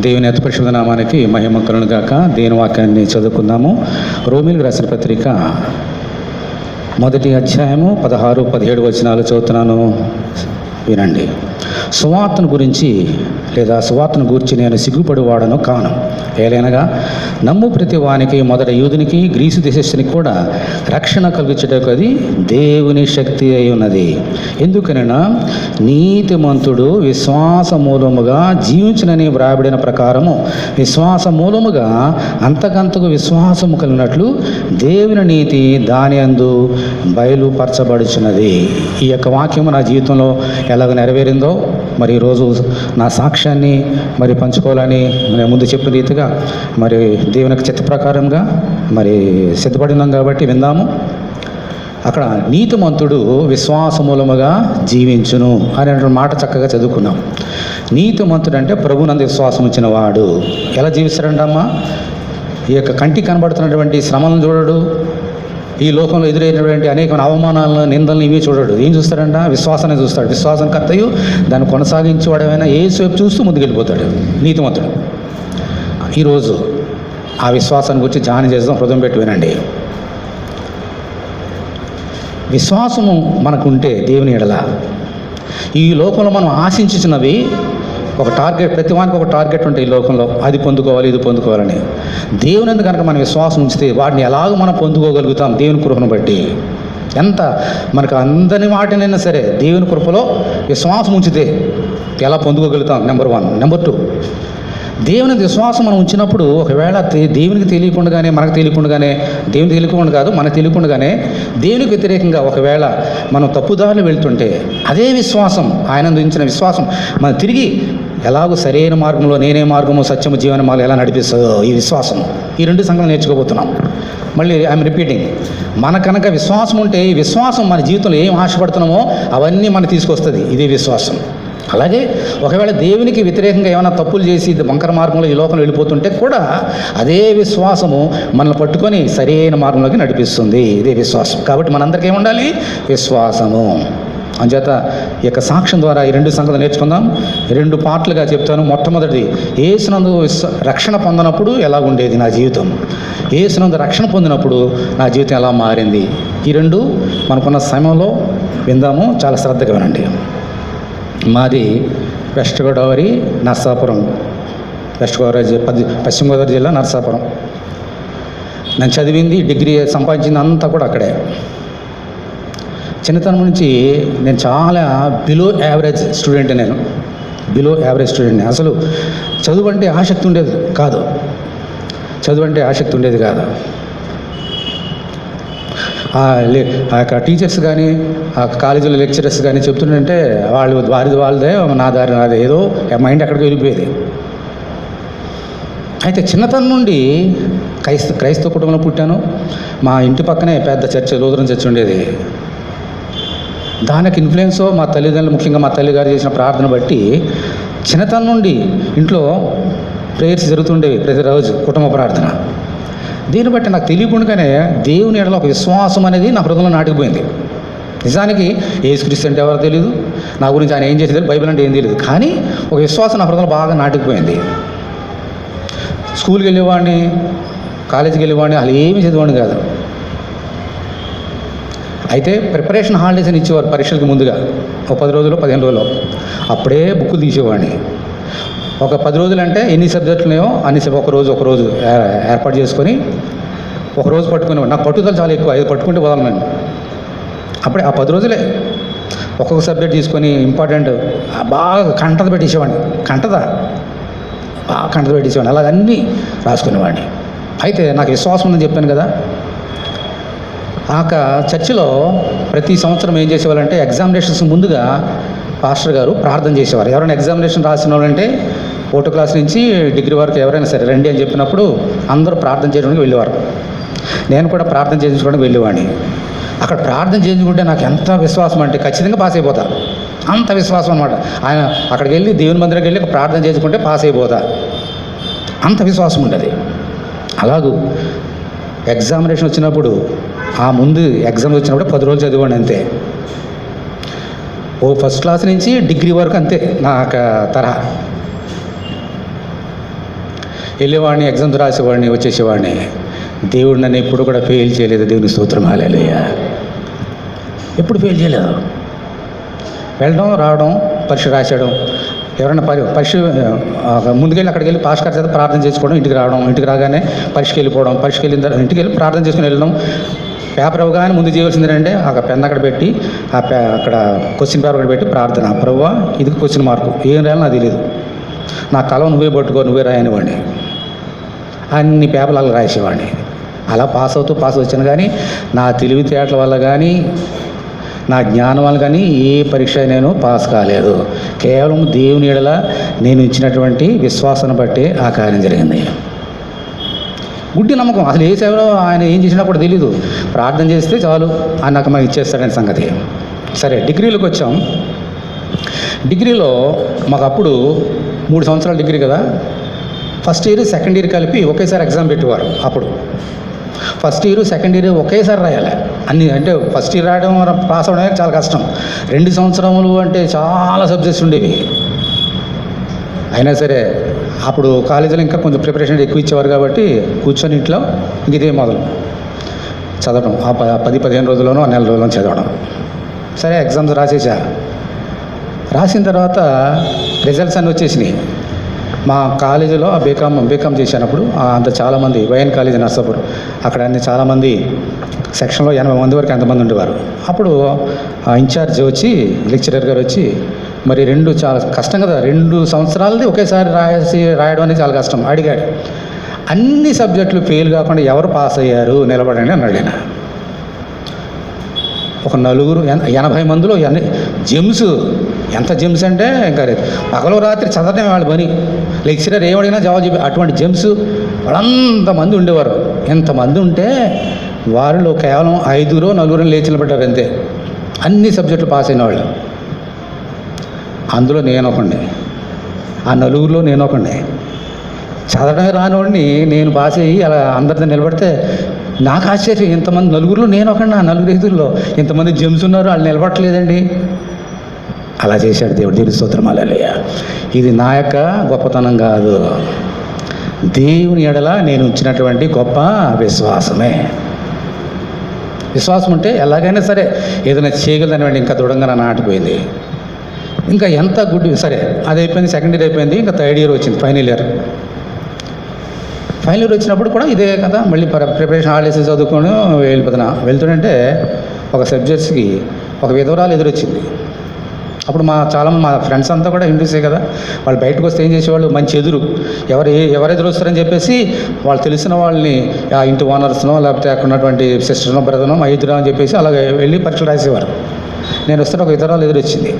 దేవుని అతి పరిశుద్ధ నామానికి మహిమ కలుగును గాక. దేవుని వాక్యాన్ని చదువుకుందాము. రోమీయులకు రాసిన పత్రిక 1వ అధ్యాయము 16, 17 వచనాలు చదువుతున్నాను, వినండి. సువార్తను గురించి లేదా సువార్తను గూర్చి నేను సిగ్గుపడివాడను కాను. ఏలైనగా నమ్ము ప్రతి వానికి, మొదట యూదునికి గ్రీసు దేశస్థునికి కూడా రక్షణ కలిగించుటకు అది దేవుని శక్తి అయి ఉన్నది. ఎందుకనైనా నీతిమంతుడు విశ్వాస మూలముగా జీవించునని వ్రాయబడిన ప్రకారము విశ్వాస మూలముగా అంతకంతకు విశ్వాసము కలిగినట్లు దేవుని నీతి దాని అందు బయలుపరచబడుచున్నది. ఈ యొక్క వాక్యము నా జీవితంలో ఎలాగ నెరవేరిందో మరి ఈరోజు నా సాక్ష్యాన్ని మరి పంచుకోవాలని నేను ముందు చెప్పిన రీతిగా మరి దేవునికి చిత్త ప్రకారంగా మరి సిద్ధపడినాం కాబట్టి విందాము. అక్కడ నీతిమంతుడు విశ్వాస మూలముగా జీవించును అనేటువంటి మాట చక్కగా చదువుకున్నాం. నీతిమంతుడు అంటే ప్రభునందు విశ్వాసం ఉంచిన వాడు. ఎలా జీవిస్తాడంటమ్మా? ఈ యొక్క కంటికి కనబడుతున్నటువంటి శ్రమలను చూడడు, ఈ లోకంలో ఎదురైనటువంటి అనేక అవమానాలను, నిందలను ఇవి చూడడు. ఏం చూస్తాడంట? విశ్వాసాన్ని చూస్తాడు. విశ్వాసం కర్తయు దాన్ని కొనసాగించేవాడైనా యేసువైపు చూస్తూ ముందుకెళ్ళిపోతాడు నీతిమంతుడు. ఈరోజు ఆ విశ్వాసాన్ని గురించి ధ్యానం చేద్దాం. హృదయం పెట్టి వినండి. విశ్వాసము మనకుంటే దేవుని ఎడల ఈ లోకంలో మనం ఆశించుచున్నవి ఒక టార్గెట్, ప్రతి వానికి ఒక టార్గెట్ ఉంటాయి ఈ లోకంలో. అది పొందుకోవాలి, ఇది పొందుకోవాలని. దేవుని ఎందుకు కనుక మనం విశ్వాసం ఉంచితే వాటిని ఎలాగో మనం పొందుకోగలుగుతాం దేవుని కృపను బట్టి. ఎంత మనకు అందని వాటినైనా సరే దేవుని కృపలో విశ్వాసం ఉంచితే ఎలా పొందుకోగలుగుతాం? నెంబర్ 1. నెంబర్ 2, దేవుని విశ్వాసం మనం ఉంచినప్పుడు ఒకవేళ దేవునికి తెలియకుండానే, మనకు తెలియకుండానే, దేవునికి తెలియకుండా కాదు మనకు తెలియకుండానే దేవునికి వ్యతిరేకంగా ఒకవేళ మనం తప్పుదారులు వెళ్తుంటే అదే విశ్వాసం, ఆయన ఉంచిన విశ్వాసం మనం తిరిగి ఎలాగో సరైన మార్గంలో, నేనే మార్గము సత్యము జీవన మార్గం ఎలా నడిపిస్తుందో ఈ విశ్వాసం. ఈ 2 సంగతులు నేర్చుకోబోతున్నాం. మళ్ళీ ఐఎమ్ రిపీటింగ్. మన కనుక విశ్వాసం ఉంటే ఈ విశ్వాసం మన జీవితంలో ఏం ఆశపడుతున్నామో అవన్నీ మనకు తీసుకొస్తుంది ఇదే విశ్వాసం. అలాగే ఒకవేళ దేవునికి వ్యతిరేకంగా ఏమైనా తప్పులు చేసి వంకర మార్గంలో ఈ లోకంలో వెళ్ళిపోతుంటే కూడా అదే విశ్వాసము మనల్ని పట్టుకొని సరైన మార్గంలోకి నడిపిస్తుంది ఇదే విశ్వాసం. కాబట్టి మనందరికీ ఏముండాలి? విశ్వాసము. అంచేత ఈ యొక్క సాక్ష్యం ద్వారా ఈ 2 సంగతులు నేర్చుకుందాం. 2 పార్ట్లుగా చెప్తాను. మొట్టమొదటిది, యేసునందు రక్షణ పొందినప్పుడు ఎలా ఉండేది నా జీవితం, యేసునందు రక్షణ పొందినప్పుడు నా జీవితం ఎలా మారింది. ఈ 2 మనకున్న సమయంలో విందాము. చాలా శ్రద్ధగా వినండి. మాది వెస్ట్ గోదావరి నర్సాపురం, వెస్ట్ గోదావరి పశ్చిమ గోదావరి జిల్లా నర్సాపురం. నేను చదివింది, డిగ్రీ సంపాదించింది అంతా కూడా అక్కడే. చిన్నతనం నుంచి నేను చాలా బిలో యావరేజ్ స్టూడెంట్. నేను బిలో యావరేజ్ స్టూడెంట్ని. అసలు చదువు అంటే ఆసక్తి ఉండేది కాదు. ఆ యొక్క టీచర్స్ కానీ, ఆ కాలేజీలో లెక్చరర్స్ కానీ చెప్తుంటే వాళ్ళదే నా దారి నాదే, ఏదో మైండ్ అక్కడికి వెళ్ళిపోయేది. అయితే చిన్నతనం నుండి క్రైస్తవ కుటుంబంలో పుట్టాను. మా ఇంటి పక్కనే పెద్ద చర్చ్, లూథరన్ చర్చ్ ఉండేది. దానికి ఇన్ఫ్లుయెన్సో మా తల్లిదండ్రులు, ముఖ్యంగా మా తల్లిగారు చేసిన ప్రార్థన బట్టి చిన్నతనం నుండి ఇంట్లో ప్రేయర్స్ జరుగుతుండేవి ప్రతిరోజు, కుటుంబ ప్రార్థన. దీన్ని బట్టి నాకు తెలియకుండానే దేవుని ఎడల ఒక విశ్వాసం అనేది నా హృదయంలో నాటిపోయింది. నిజానికి యేసుక్రీస్తు అంటే ఎవరో తెలియదు, నా గురించి ఆయన ఏం చేసేది, బైబిల్ అంటే ఏం తెలియదు, కానీ ఒక విశ్వాసం నా హృదయంలో బాగా నాటిపోయింది. స్కూల్కి వెళ్ళేవాడిని, కాలేజీకి వెళ్ళేవాడిని, అసలు ఏమీ చదివాడిని కాదు. అయితే ప్రిపరేషన్ హాలిడేస్ అని ఇచ్చేవారు పరీక్షలకి ముందుగా, ఒక 10 రోజులు 15 రోజులు. అప్పుడే బుక్కులు తీసేవాడిని. ఒక 10 రోజులు అంటే ఎన్ని సబ్జెక్టులు ఉన్నాయో అన్ని ఒక రోజు ఏర్పాటు చేసుకొని ఒకరోజు పట్టుకునేవాడు. నాకు పట్టుదల చాలా ఎక్కువ, 5 పట్టుకుంటే వదలను. అప్పుడే ఆ 10 రోజులే ఒక్కొక్క సబ్జెక్ట్ తీసుకొని ఇంపార్టెంట్ బాగా కంటద పెట్టేసేవాడిని. బాగా కంటద పెట్టేసేవాడిని. అలాగన్నీ రాసుకునేవాడిని. అయితే నాకు విశ్వాసం ఉందని చెప్పాను కదా. ఆ చర్చిలో ప్రతి సంవత్సరం ఏం చేసేవాళ్ళంటే ఎగ్జామినేషన్స్ ముందుగా పాస్టర్ గారు ప్రార్థన చేసేవారు. ఎవరైనా ఎగ్జామినేషన్ రాసిన వాళ్ళంటే 4వ క్లాస్ నుంచి డిగ్రీ వరకు ఎవరైనా సరే రండి అని చెప్పినప్పుడు అందరూ ప్రార్థన చేయడానికి వెళ్ళేవారు. నేను కూడా ప్రార్థన చేయించుకోవడానికి వెళ్ళేవాడిని. అక్కడ ప్రార్థన చేయించుకుంటే నాకు ఎంత విశ్వాసం అంటే ఖచ్చితంగా పాస్ అయిపోతా, అంత విశ్వాసం అనమాట. ఆయన అక్కడికి వెళ్ళి దేవుని మందిరానికి వెళ్ళి ప్రార్థన చేసుకుంటే పాస్ అయిపోతా, అంత విశ్వాసం ఉండేది. అలాగూ ఎగ్జామినేషన్ వచ్చినప్పుడు, ఆ ముందు ఎగ్జామ్ వచ్చినప్పుడు 10 రోజులు చదివాడిని అంతే. ఫస్ట్ క్లాస్ నుంచి డిగ్రీ వరకు అంతే నా తరహా. వెళ్ళేవాడిని, ఎగ్జామ్స్ రాసేవాడిని, వచ్చేసేవాడిని. దేవుడు నన్ను ఎప్పుడు కూడా ఫెయిల్ చేయలేదు. దేవుని స్తోత్రం, హల్లెలూయా. ఎప్పుడు ఫెయిల్ చేయలేదు. వెళ్ళడం, రావడం, పరీక్ష రాసేయడం. ఎవరైనా పరీక్ష ముందుకెళ్ళి అక్కడికి వెళ్ళి పాస్ గారి చేత ప్రార్థన చేసుకోవడం, ఇంటికి రావడం, ఇంటికి రాగానే పరీక్షకి వెళ్ళిపోవడం, పరీక్షకి వెళ్ళిన తర్వాత ఇంటికి వెళ్ళి ప్రార్థన చేసుకుని వెళ్ళడం. పేపర్ ఇవ్వగానే ముందు చేయవలసింది ఏంటంటే ఆ పెన్ అక్కడ పెట్టి అక్కడ క్వశ్చన్ పేపర్ అక్కడ పెట్టి ప్రార్థన, ప్రభువా ఇది క్వశ్చన్ మార్కు, ఏం రాయాలో నాకు తెలియదు, నా కలం నువ్వే పట్టుకో, నువ్వే రాయనివాడిని. అన్ని పేపర్లు అలా రాసేవాడిని. అలా పాస్ వచ్చాను. కానీ నా తెలివితేటల వల్ల కానీ నా జ్ఞానం వల్ల కానీ ఏ పరీక్ష నేను పాస్ కాలేదు. కేవలం దేవుని ఎడల నేను ఇచ్చినటువంటి విశ్వాసాన్ని బట్టి ఆ కార్యం జరిగింది. గుడ్డి నమ్మకం. అసలు ఏ సేవలో ఆయన ఏం చేసినా కూడా తెలీదు. ప్రార్థన చేస్తే చాలు ఆయన నాకు మనకి ఇచ్చేస్తాడని సంగతి. సరే, డిగ్రీలోకి వచ్చాం. డిగ్రీలో మాకు అప్పుడు 3 సంవత్సరాల డిగ్రీ కదా, ఫస్ట్ ఇయర్ సెకండ్ ఇయర్ కలిపి ఒకేసారి ఎగ్జామ్ పెట్టేవారు. అప్పుడు ఫస్ట్ ఇయర్ సెకండ్ ఇయర్ ఒకేసారి రాయాలి అన్నీ. అంటే ఫస్ట్ ఇయర్ రాయడం పాస్ అవడం చాలా కష్టం. 2 సంవత్సరములు అంటే చాలా సబ్జెక్ట్స్ ఉండేవి. అయినా సరే అప్పుడు కాలేజీలో ఇంకా కొంచెం ప్రిపరేషన్ ఎక్కువ ఇచ్చేవారు కాబట్టి కూర్చొని ఇంట్లో ఇదే మొదలు చదవడం. ఆ 10-15 రోజుల్లోనూ, ఆ నెల రోజుల్లోనూ చదవడం. సరే, ఎగ్జామ్స్ రాసిన తర్వాత రిజల్ట్స్ అన్నీ వచ్చేసినాయి. మా కాలేజీలో బీకామ్ చేసినప్పుడు అంత చాలామంది, వైఎన్ కాలేజీ నర్సాపూర్, అక్కడ అన్ని చాలామంది సెక్షన్లో 80 మంది వరకు ఎంతమంది ఉండేవారు. అప్పుడు ఇన్ఛార్జ్ వచ్చి, లెక్చరర్ గారు వచ్చి, మరి చాలా కష్టం కదా, 2 సంవత్సరాలది ఒకేసారి రాయడం అనేది చాలా కష్టం. అడిగాడు, అన్ని సబ్జెక్టులు ఫెయిల్ కాకుండా ఎవరు పాస్ అయ్యారు నిలబడండి అన్నాడు. ఆయన ఒక 80 మందిలో జెమ్స్, ఎంత జెమ్స్ అంటే ఇంకా పగలు రాత్రి చదవడం వాళ్ళ పని. లెక్చరర్ ఏమడిగినా జవాబు చెప్పి అటువంటి జెమ్స్ వాళ్ళంతమంది ఉండేవారు. ఎంతమంది ఉంటే వారిలో కేవలం 5-4 లేచి నిలబడ్డారు అంతే, అన్ని సబ్జెక్టులు పాస్ అయిన వాళ్ళు. అందులో నేను ఒకడిని, ఆ 4లో నేను ఒకడిని. చదవడమే రానివాడిని నేను పాస్ అయ్యి అలా అందరితో నిలబడితే నాకు ఆశ్చర్యం, ఇంతమంది 4లో నేను ఒకడిని, ఆ 4 ఇంతమంది జెమ్స్ ఉన్నారు, వాళ్ళు నిలబడట్లేదండి. అలా చేశాడు దేవుడు. దేవుని స్తోత్రం, హల్లెలూయా. ఇది నా యొక్క గొప్పతనం కాదు, దేవుని ఎడల నేను ఇచ్చినటువంటి గొప్ప విశ్వాసమే. విశ్వాసం ఉంటే ఎలాగైనా సరే ఏదైనా చేయగలదనివ్వండి. ఇంకా దృఢంగా నాటిపోయింది. ఇంకా ఎంత గుడ్. సరే, అది అయిపోయింది, సెకండ్ ఇయర్ అయిపోయింది. ఇంకా థర్డ్ ఇయర్ వచ్చింది, ఫైనల్ ఇయర్ వచ్చినప్పుడు కూడా ఇదే కదా, మళ్ళీ ప్రిపరేషన్ హాలిడేస్ చదువుకొని వెళ్తుంటే ఒక సబ్జెక్ట్స్కి ఒక విధవరాలు ఎదురొచ్చింది. అప్పుడు చాలామంది మా ఫ్రెండ్స్ అంతా కూడా హిందూసే కదా, వాళ్ళు బయటకు వస్తే ఏం చేసేవాళ్ళు, మంచి ఎవరెదురు వస్తారని చెప్పేసి వాళ్ళు తెలిసిన వాళ్ళని, ఆ ఇంటి ఓనర్స్నో లేకపోతే అక్కడ ఉన్నటువంటి సిస్టర్నో బ్రదర్నో మా ఎదురా అని చెప్పేసి అలాగే వెళ్ళి పరీక్షలు రాసేవారు. నేను వస్తుంటే ఒక విధవరాలు ఎదురొచ్చింది.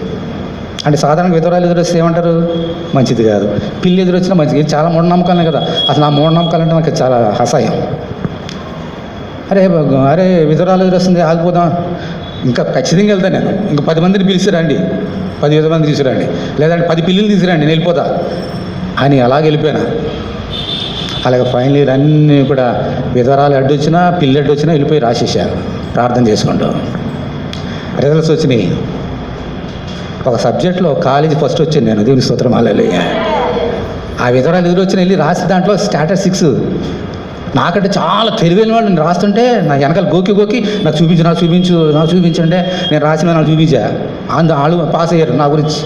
అంటే సాధారణంగా విధవరాలు ఎదురొస్తే ఏమంటారు, మంచిది కాదు. పిల్లి ఎదురొచ్చినా మంచిది. ఇది చాలా మూఢనమ్మకాలే కదా. అసలు ఆ మూఢనమ్మకాలు అంటే నాకు చాలా అసహ్యం. అరే విధవరాలు ఎదురొస్తుంది, ఆగిపోదాం, ఇంకా ఖచ్చితంగా వెళ్తాను నేను. ఇంకా 10 మందిని పిలిచిరండి, 10 మంది తీసుకురండి, లేదంటే 10 పిల్లలు తీసుకురండి, నేను వెళ్ళిపోతా అని అలాగే వెళ్ళిపోయాను. అలాగే ఫైనల్ ఇయర్ అన్నీ కూడా విధవరాలు అడ్డొచ్చినా పిల్లి అడ్డొచ్చినా వెళ్ళిపోయి రాసేసారు ప్రార్థన చేసుకుంటూ. రిజల్ట్స్ వచ్చినాయి. ఒక సబ్జెక్ట్లో కాలేజీ ఫస్ట్ వచ్చాను నేను. దేవుని స్తోత్రం, హల్లెలూయా. ఆ విధవరాలు ఎదురొచ్చిన వెళ్ళి రాసి దాంట్లో స్టాటస్ 6. నాకంటే చాలా తెలివైన వాళ్ళు నేను రాస్తుంటే నా వెనకాల గోకి నాకు చూపించంటే నేను రాసిన నాకు చూపించా. వాళ్ళు పాస్ అయ్యారు నా గురించి.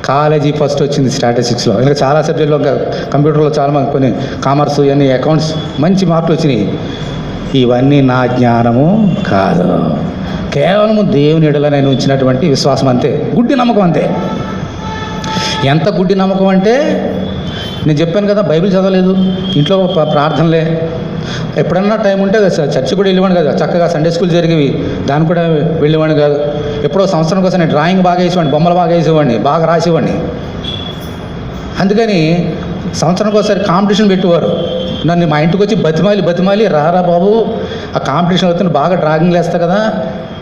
కాలేజీ ఫస్ట్ వచ్చింది స్టాటిస్టిక్స్లో. ఇంకా చాలా సబ్జెక్టులో, ఇంకా కంప్యూటర్లో చాలా కొన్ని కామర్స్, ఇవన్నీ అకౌంట్స్ మంచి మార్కులు వచ్చినాయి. ఇవన్నీ నా జ్ఞానము కాదు, కేవలము దేవుని ఎడల నేను ఉంచినటువంటి విశ్వాసం అంతే. గుడ్డి నమ్మకం అంతే. ఎంత గుడ్డి నమ్మకం అంటే, నేను చెప్పాను కదా, బైబిల్ చదవలేదు, ఇంట్లో ప్రార్థనలే. ఎప్పుడన్నా టైం ఉంటే చర్చి కూడా వెళ్ళేవాడిని కదా, చక్కగా సండే స్కూల్ జరిగేవి, దాన్ని కూడా వెళ్ళేవాడిని కాదు. ఎప్పుడో సంవత్సరం కోసం నేను డ్రాయింగ్ బాగా వేసేవాడిని, బొమ్మలు బాగా వేసేవాడిని, బాగా రాసేవాడిని. అందుకని సంవత్సరానికి ఒకసారి కాంపిటీషన్ పెట్టేవారు. నన్ను మా ఇంటికి వచ్చి బతిమాలి రారా బాబు, ఆ కాంపిటీషన్ అవుతుంది, బాగా డ్రాయింగ్లు వేస్తా కదా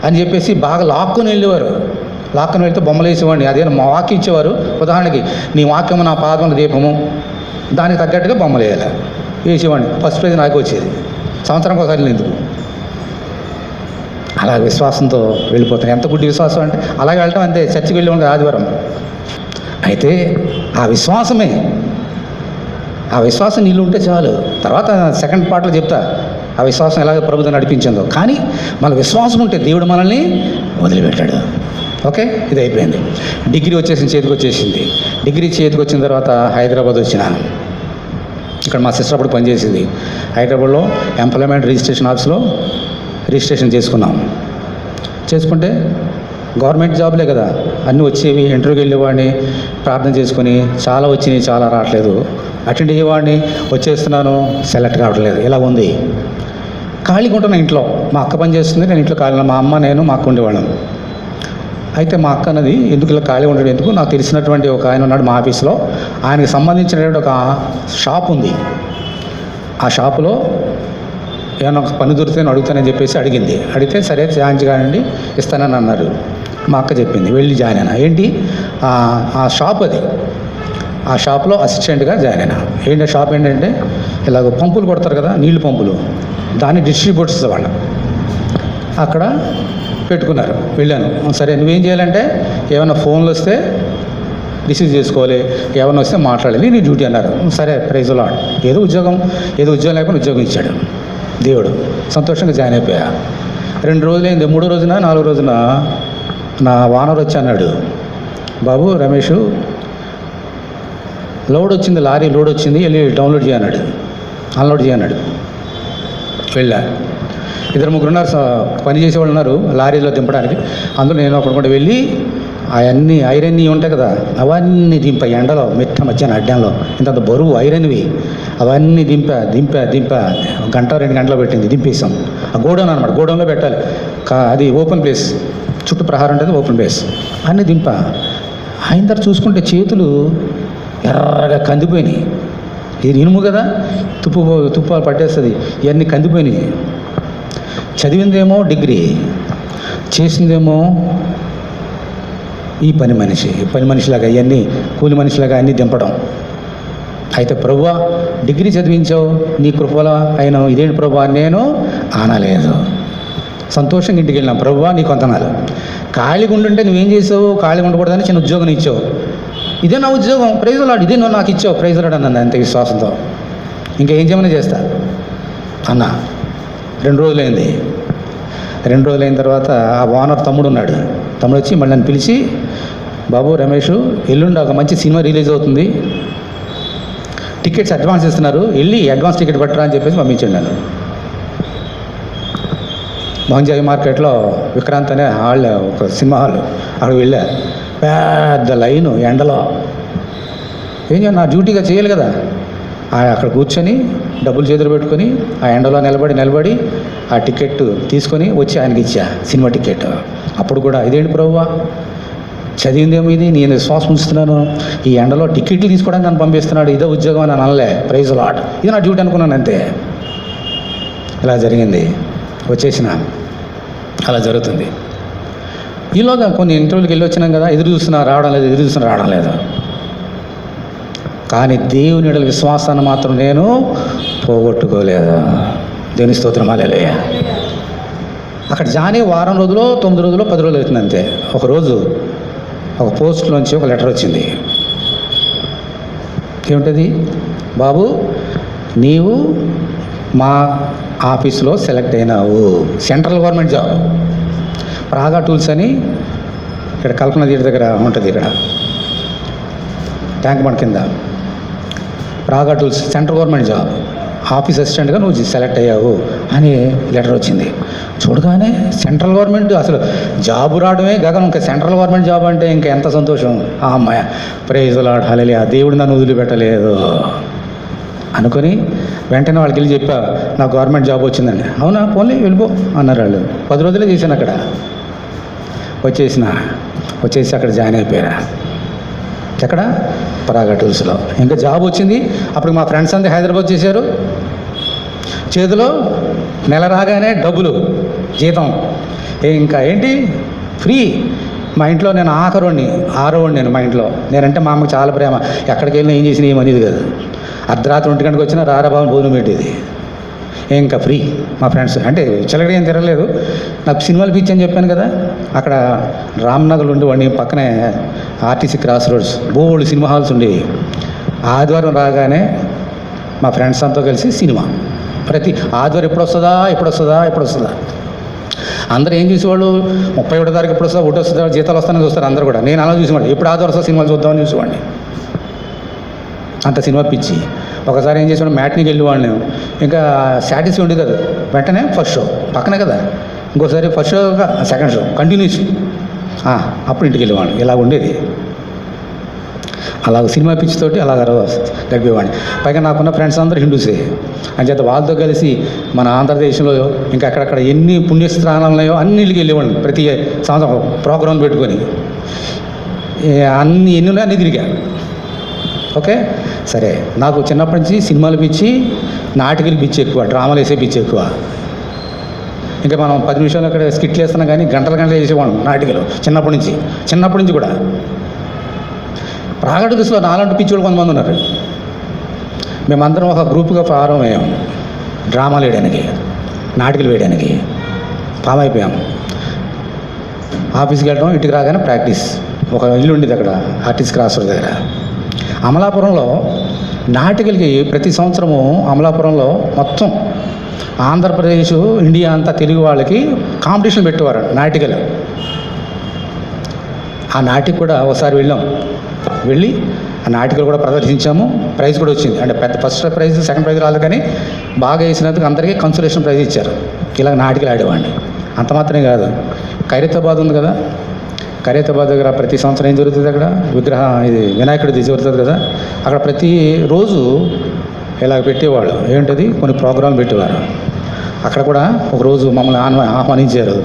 అని చెప్పేసి బాగా లాక్కొని వెళ్ళేవారు. లాక్కొని వెళ్తే బొమ్మలు వేసేవాడిని. అదే మా వాక్యం ఇచ్చేవారు. ఉదాహరణకి, నీ వాక్యము నా పాదముల దీపము, దానికి తగ్గట్టుగా బొమ్మలు వేసేవాడిని. ఫస్ట్ ప్రైజ్ నాకు వచ్చేది. సంవత్సరానికి ఒకసారి ఎందుకు అలా విశ్వాసంతో వెళ్ళిపోతాను. ఎంత గుడ్డి విశ్వాసం అంటే అలాగే వెళ్ళటం అంతే. చర్చికి వెళ్ళి ఉండే ఆదివారం అయితే ఆ విశ్వాసమే ఆ విశ్వాసం నీళ్ళు ఉంటే చాలు. తర్వాత సెకండ్ పార్ట్లో చెప్తా ఆ విశ్వాసం ఎలాగ ప్రభుత్వం నడిపించిందో. కానీ మన విశ్వాసం ఉంటే దేవుడు మనల్ని వదిలిపెట్టాడు. ఓకే, ఇది అయిపోయింది. డిగ్రీ చేతికి వచ్చేసింది. డిగ్రీ చేతికి వచ్చిన తర్వాత హైదరాబాద్ వచ్చినాను. ఇక్కడ మా సిస్టర్ అప్పుడు పనిచేసింది. హైదరాబాద్లో ఎంప్లాయ్మెంట్ రిజిస్ట్రేషన్ ఆఫీస్లో రిజిస్ట్రేషన్ చేసుకుంటే గవర్నమెంట్ జాబ్లే కదా, అన్నీ వచ్చేవి. ఇంటర్వ్యూకి వెళ్ళేవాడిని, ప్రార్థన చేసుకొని చాలా వచ్చినాయి, చాలా రావట్లేదు. అటెండ్ అయ్యేవాడిని, వచ్చేస్తున్నాను, సెలెక్ట్ కావట్లేదు. ఇలా ఉంది. ఖాళీగా ఉంటున్నా ఇంట్లో. మా అక్క పని చేస్తుంది, నేను ఇంట్లో ఖాళీ. మా అమ్మ నేను మా అక్క ఉండేవాళ్ళం. అయితే మా అక్క అన్నది ఎందుకు ఇలా ఖాళీ ఉండడం ఎందుకు, నాకు తెలిసినటువంటి ఒక ఆయన ఉన్నాడు మా ఆఫీస్లో, ఆయనకి సంబంధించినటువంటి ఒక షాప్ ఉంది. ఆ షాపులో ఏమన్నా ఒక పని దొరికితే అడుగుతానని చెప్పేసి అడిగితే సరే జాయిన్ కానివ్వండి ఇస్తానని అన్నారు. మా అక్క చెప్పింది, వెళ్ళి జాయిన్ అయినా. ఏంటి ఆ షాప్ అది, ఆ షాప్లో అసిస్టెంట్గా జాయిన్ అయినా. ఏంటి షాప్ ఏంటంటే ఇలాగ పంపులు కొడతారు కదా, నీళ్ళు పంపులు, దాన్ని డిస్ట్రిబ్యూటర్స్ వాళ్ళు అక్కడ పెట్టుకున్నారు. వెళ్ళాను. సరే నువ్వేం చేయాలంటే ఏమైనా ఫోన్లు వస్తే రిసీవ్ చేసుకోవాలి, ఏమైనా వస్తే మాట్లాడాలి, నీ డ్యూటీ అన్నారు. సరే ప్రైజ్ లార్డ్, ఏదో ఉద్యోగం లేకపోతే ఉద్యోగం ఇచ్చాడు దేవుడు. సంతోషంగా జాయిన్ అయిపోయా. 2 రోజులైంది. 3వ రోజున 4వ రోజున నా వానర్ వచ్చి అన్నాడు, బాబు రమేష్ లారీ లోడ్ వచ్చింది, వెళ్ళి డౌన్లోడ్ చేయన్నాడు, అన్లోడ్ చేయన్నాడు. వెళ్ళా. 2-3 ఉన్నారు, పని చేసేవాళ్ళు ఉన్నారు లారీలో దింపడానికి. అందులో నేను అక్కడ కూడా వెళ్ళి అవన్నీ ఐరన్ ఉంటాయి కదా, అవన్నీ ఎండలో మిట్ట మధ్యాహ్నం అడ్డంలో ఇంత బరువు ఐరన్వి అవన్నీ దింపా 1 గంట 2 గంటలు పెట్టింది. దింపేసాం. ఆ గోడౌన్ అనమాట, గోడౌన్లో పెట్టాలి. అది ఓపెన్ ప్లేస్, చుట్టూ ప్రహారం ఉంటుంది, ఓపెన్ ప్లేస్. అన్నీ దింపా. ఆయన తర్వాత చూసుకుంటే చేతులు ఎర్రగా కందిపోయినాయి. ఇది ఇనుము కదా, తుప్పాలు పట్టేస్తుంది. ఇవన్నీ కందిపోయినాయి. చదివిందేమో డిగ్రీ, చేసిందేమో ఈ పని మనిషిలాగా ఇవన్నీ కూలి మనిషిలాగా అన్నీ దింపడం. అయితే ప్రభువా డిగ్రీ చదివించావు, నీ కృపలో అయినా ఇదేంటి ప్రభువా, నేను ఆనలేదు. సంతోషంగా ఇంటికి వెళ్ళినాం. ప్రభువా నీ కొంతనాలు ఖాళీగా ఉండుంటే నువ్వేం చేసావు, ఖాళీగా ఉండకూడదని చిన్న ఉద్యోగం ఇచ్చావు. ఇదే నా ఉద్యోగం, ప్రైజ్ లార్డ్, ఇదే నువ్వు నాకు ఇచ్చావు, ప్రైజ్ లార్డ్ అన్నది అంతే విశ్వాసంతో. ఇంకేం చేయమని చేస్తా అన్న. 2 రోజులైంది. 2 రోజులైన తర్వాత ఆ ఓనర్ తమ్ముడు వచ్చి మళ్ళీ నన్ను పిలిచి, బాబు రమేష్ ఎల్లుండి ఒక మంచి సినిమా రిలీజ్ అవుతుంది, టికెట్స్ అడ్వాన్స్ ఇస్తున్నారు, వెళ్ళి అడ్వాన్స్ టికెట్ పట్టరా అని చెప్పేసి పంపించండి. నన్ను మోహన్జాయి మార్కెట్లో విక్రాంత్ అనే హాల్, ఒక సినిమా హాల్, అక్కడికి వెళ్ళా. పెద్ద లైను ఎండలో. ఏం చేయాలి, నా డ్యూటీగా చేయాలి కదా. అక్కడ కూర్చొని డబ్బులు చేతులు పెట్టుకొని ఆ ఎండలో నిలబడి ఆ టికెట్ తీసుకొని వచ్చి ఆయనకి ఇచ్చా, సినిమా టికెట్. అప్పుడు కూడా ఇదేంటి ప్రభువా, చదివిందేమో ఇది, నేను శ్వాస ఉంచుతున్నాను, ఈ ఎండలో టికెట్లు తీసుకోవడానికి నన్ను పంపిస్తున్నాడు, ఇదే ఉద్యోగం అని అనలే, ప్రైజ్ లార్డ్, ఇది నా డ్యూటీ అనుకున్నాను అంతే. ఇలా జరిగింది. వచ్చేసిన అలా జరుగుతుంది. ఈలోగా కొన్ని ఇంటర్వ్యూకి వెళ్ళి వచ్చినాం కదా, ఎదురు చూస్తున్నా రావడం లేదు. కానీ దేవుని యెడల విశ్వాసాన్ని మాత్రం నేను పోగొట్టుకోలేదు. దేవుని స్తోత్రం, హల్లెలూయా. అక్కడ జాయిన్ 1 వారం రోజులు, 9 రోజులు, 10 రోజులు అవుతుంది అంతే. ఒకరోజు ఒక పోస్ట్లోంచి ఒక లెటర్ వచ్చింది. ఏమిటది, బాబు నీవు మా ఆఫీసులో సెలెక్ట్ అయినావు, central government job. Praga Tools అని ఇక్కడ కల్పన థియేటర్ దగ్గర ఉంటుంది, ఇక్కడ ట్యాంక్ బండ్ కింద. Praga tools central government job, office అసిస్టెంట్గా నువ్వు సెలెక్ట్ అయ్యావు అని లెటర్ వచ్చింది. చూడగానే సెంట్రల్ గవర్నమెంట్ అసలు జాబ్ రావడమే గగనం, ఇంకా సెంట్రల్ గవర్నమెంట్ జాబ్ అంటే ఇంకా ఎంత సంతోషం. ఆ అమ్మాయి ప్రైజ్ లార్డ్, హల్లెలూయా, దేవుడు నన్ను వదిలిపెట్టలేదు అనుకొని వెంటనే వాళ్ళకి వెళ్ళి చెప్పా, నాకు గవర్నమెంట్ జాబ్ వచ్చిందండి. అవునా, పోనీ వెళ్ళిపో అన్నారు వాళ్ళు. 10 రోజులే చేశాను అక్కడ. వచ్చేసి అక్కడ జాయిన్ అయిపోయారా. ఎక్కడ, పరాగా టూల్స్లో. ఇంకా జాబ్ వచ్చింది. అప్పుడు మా ఫ్రెండ్స్ అంతా హైదరాబాద్ చేశారు. చేతిలో నెల రాగానే డబ్బులు, జీతం, ఇంకా ఏంటి ఫ్రీ. మా ఇంట్లో నేను ఆరోవాడిని నేను. మా ఇంట్లో నేనంటే మా అమ్మకి చాలా ప్రేమ. ఎక్కడికి వెళ్ళినా ఏం చేసినా ఏమనేది కాదు. అర్ధరాత్రి 1 గంటకు వచ్చినా రారాబాబు భోజనం పెట్టేది. ఇంకా ఫ్రీ. మా ఫ్రెండ్స్ అంటే చిలకడ ఏం తిరగలేదు. నాకు సినిమాలు పిచ్చి అని చెప్పాను కదా, అక్కడ రామ్నగర్ ఉండేవాడిని, పక్కనే ఆర్టీసీ క్రాస్ రోడ్స్ బోల్డ్ సినిమా హాల్స్ ఉండేవి. ఆదివారం రాగానే మా ఫ్రెండ్స్ అంతా కలిసి సినిమా. ప్రతి ఆదివారం ఎప్పుడు వస్తుందా అందరూ ఏం చూసేవాళ్ళు, 31 తారీఖు ఎప్పుడు వస్తుందా, 1 వస్తుందా, జీతాలు వస్తానని చూస్తారు అందరూ కూడా. నేను అలా చూసేవాడిని, ఎప్పుడు ఆదివారం వస్తా సినిమాలు చూద్దామని చూసేవాడిని. అంత సినిమా పిచ్చి. ఒకసారి ఏం చేసేవాడు, మ్యాట్నీకి వెళ్ళేవాడిని. ఇంకా సాటిస్ఫై ఉండేది కదా, వెంటనే ఫస్ట్ షో పక్కనే కదా, ఇంకోసారి first show second show continuous, అప్పుడు ఇంటికి వెళ్ళేవాడిని. ఇలా ఉండేది. అలాగ సినిమా పిచ్చితోటి అలాగ గడిపేవాడిని. పైగా నాకున్న ఫ్రెండ్స్ అందరూ హిందూసే. అంచేత వాళ్ళతో కలిసి మన ఆంధ్రదేశంలో ఇంకా అక్కడక్కడ ఎన్ని పుణ్యస్థానాలు ఉన్నాయో అన్నింటికి వెళ్ళేవాడిని. ప్రతి సంవత్సరం ప్రోగ్రాం పెట్టుకొని ఎన్ని ఉన్నాయో అన్నీ తిరిగా. ఓకే, సరే. నాకు చిన్నప్పటి నుంచి సినిమాలు పిచ్చి, నాటికలు పిచ్చి ఎక్కువ, డ్రామాలు వేసే పిచ్చి ఎక్కువ. ఇంకా మనం 10 నిమిషాలు అక్కడ స్కిట్లు వేస్తున్నాం కానీ గంటలు వేసేవాళ్ళం నాటికలు చిన్నప్పటి నుంచి కూడా. రాగడి దశలో నాలాంటి పిచ్చోళ్ళు కొంతమంది ఉన్నారు. మేమందరం ఒక గ్రూప్గా ఫారం అయ్యాం, డ్రామాలు వేయడానికి, నాటికలు వేయడానికి ఫామ్ అయిపోయాం. ఆఫీస్కి వెళ్ళడం, ఇంటికి రాగానే ప్రాక్టీస్. ఒక ఇల్లు ఉండేది అక్కడ ఆర్టిస్ట్ క్రాస్ రోడ్ దగ్గర. అమలాపురంలో నాటికలకి ప్రతి సంవత్సరము అమలాపురంలో మొత్తం ఆంధ్రప్రదేశ్, ఇండియా అంతా తెలుగు వాళ్ళకి కాంపిటీషన్ పెట్టేవారు నాటికలు. ఆ నాటికి కూడా ఒకసారి వెళ్ళి ఆ నాటికలు కూడా ప్రదర్శించాము. ప్రైజ్ కూడా వచ్చింది. అంటే పెద్ద ఫస్ట్ ప్రైజ్, సెకండ్ ప్రైజ్ రాలేదు కానీ బాగా వేసినందుకు అందరికీ కన్సోలేషన్ ప్రైజ్ ఇచ్చారు. ఇలా నాటికలు ఆడేవాడిని. అంత మాత్రమే కాదు, ఖైరతాబాద్ ఉంది కదా, ఖైరతాబాద్ దగ్గర ప్రతి సంవత్సరం ఏం జరుగుతుంది, అక్కడ ఇది వినాయకుడిది జరుగుతుంది కదా, అక్కడ ప్రతిరోజు ఇలా పెట్టేవాళ్ళు. ఏంటది, కొన్ని ప్రోగ్రాంలు పెట్టేవారు. అక్కడ కూడా ఒకరోజు మమ్మల్ని ఆహ్వానించారు.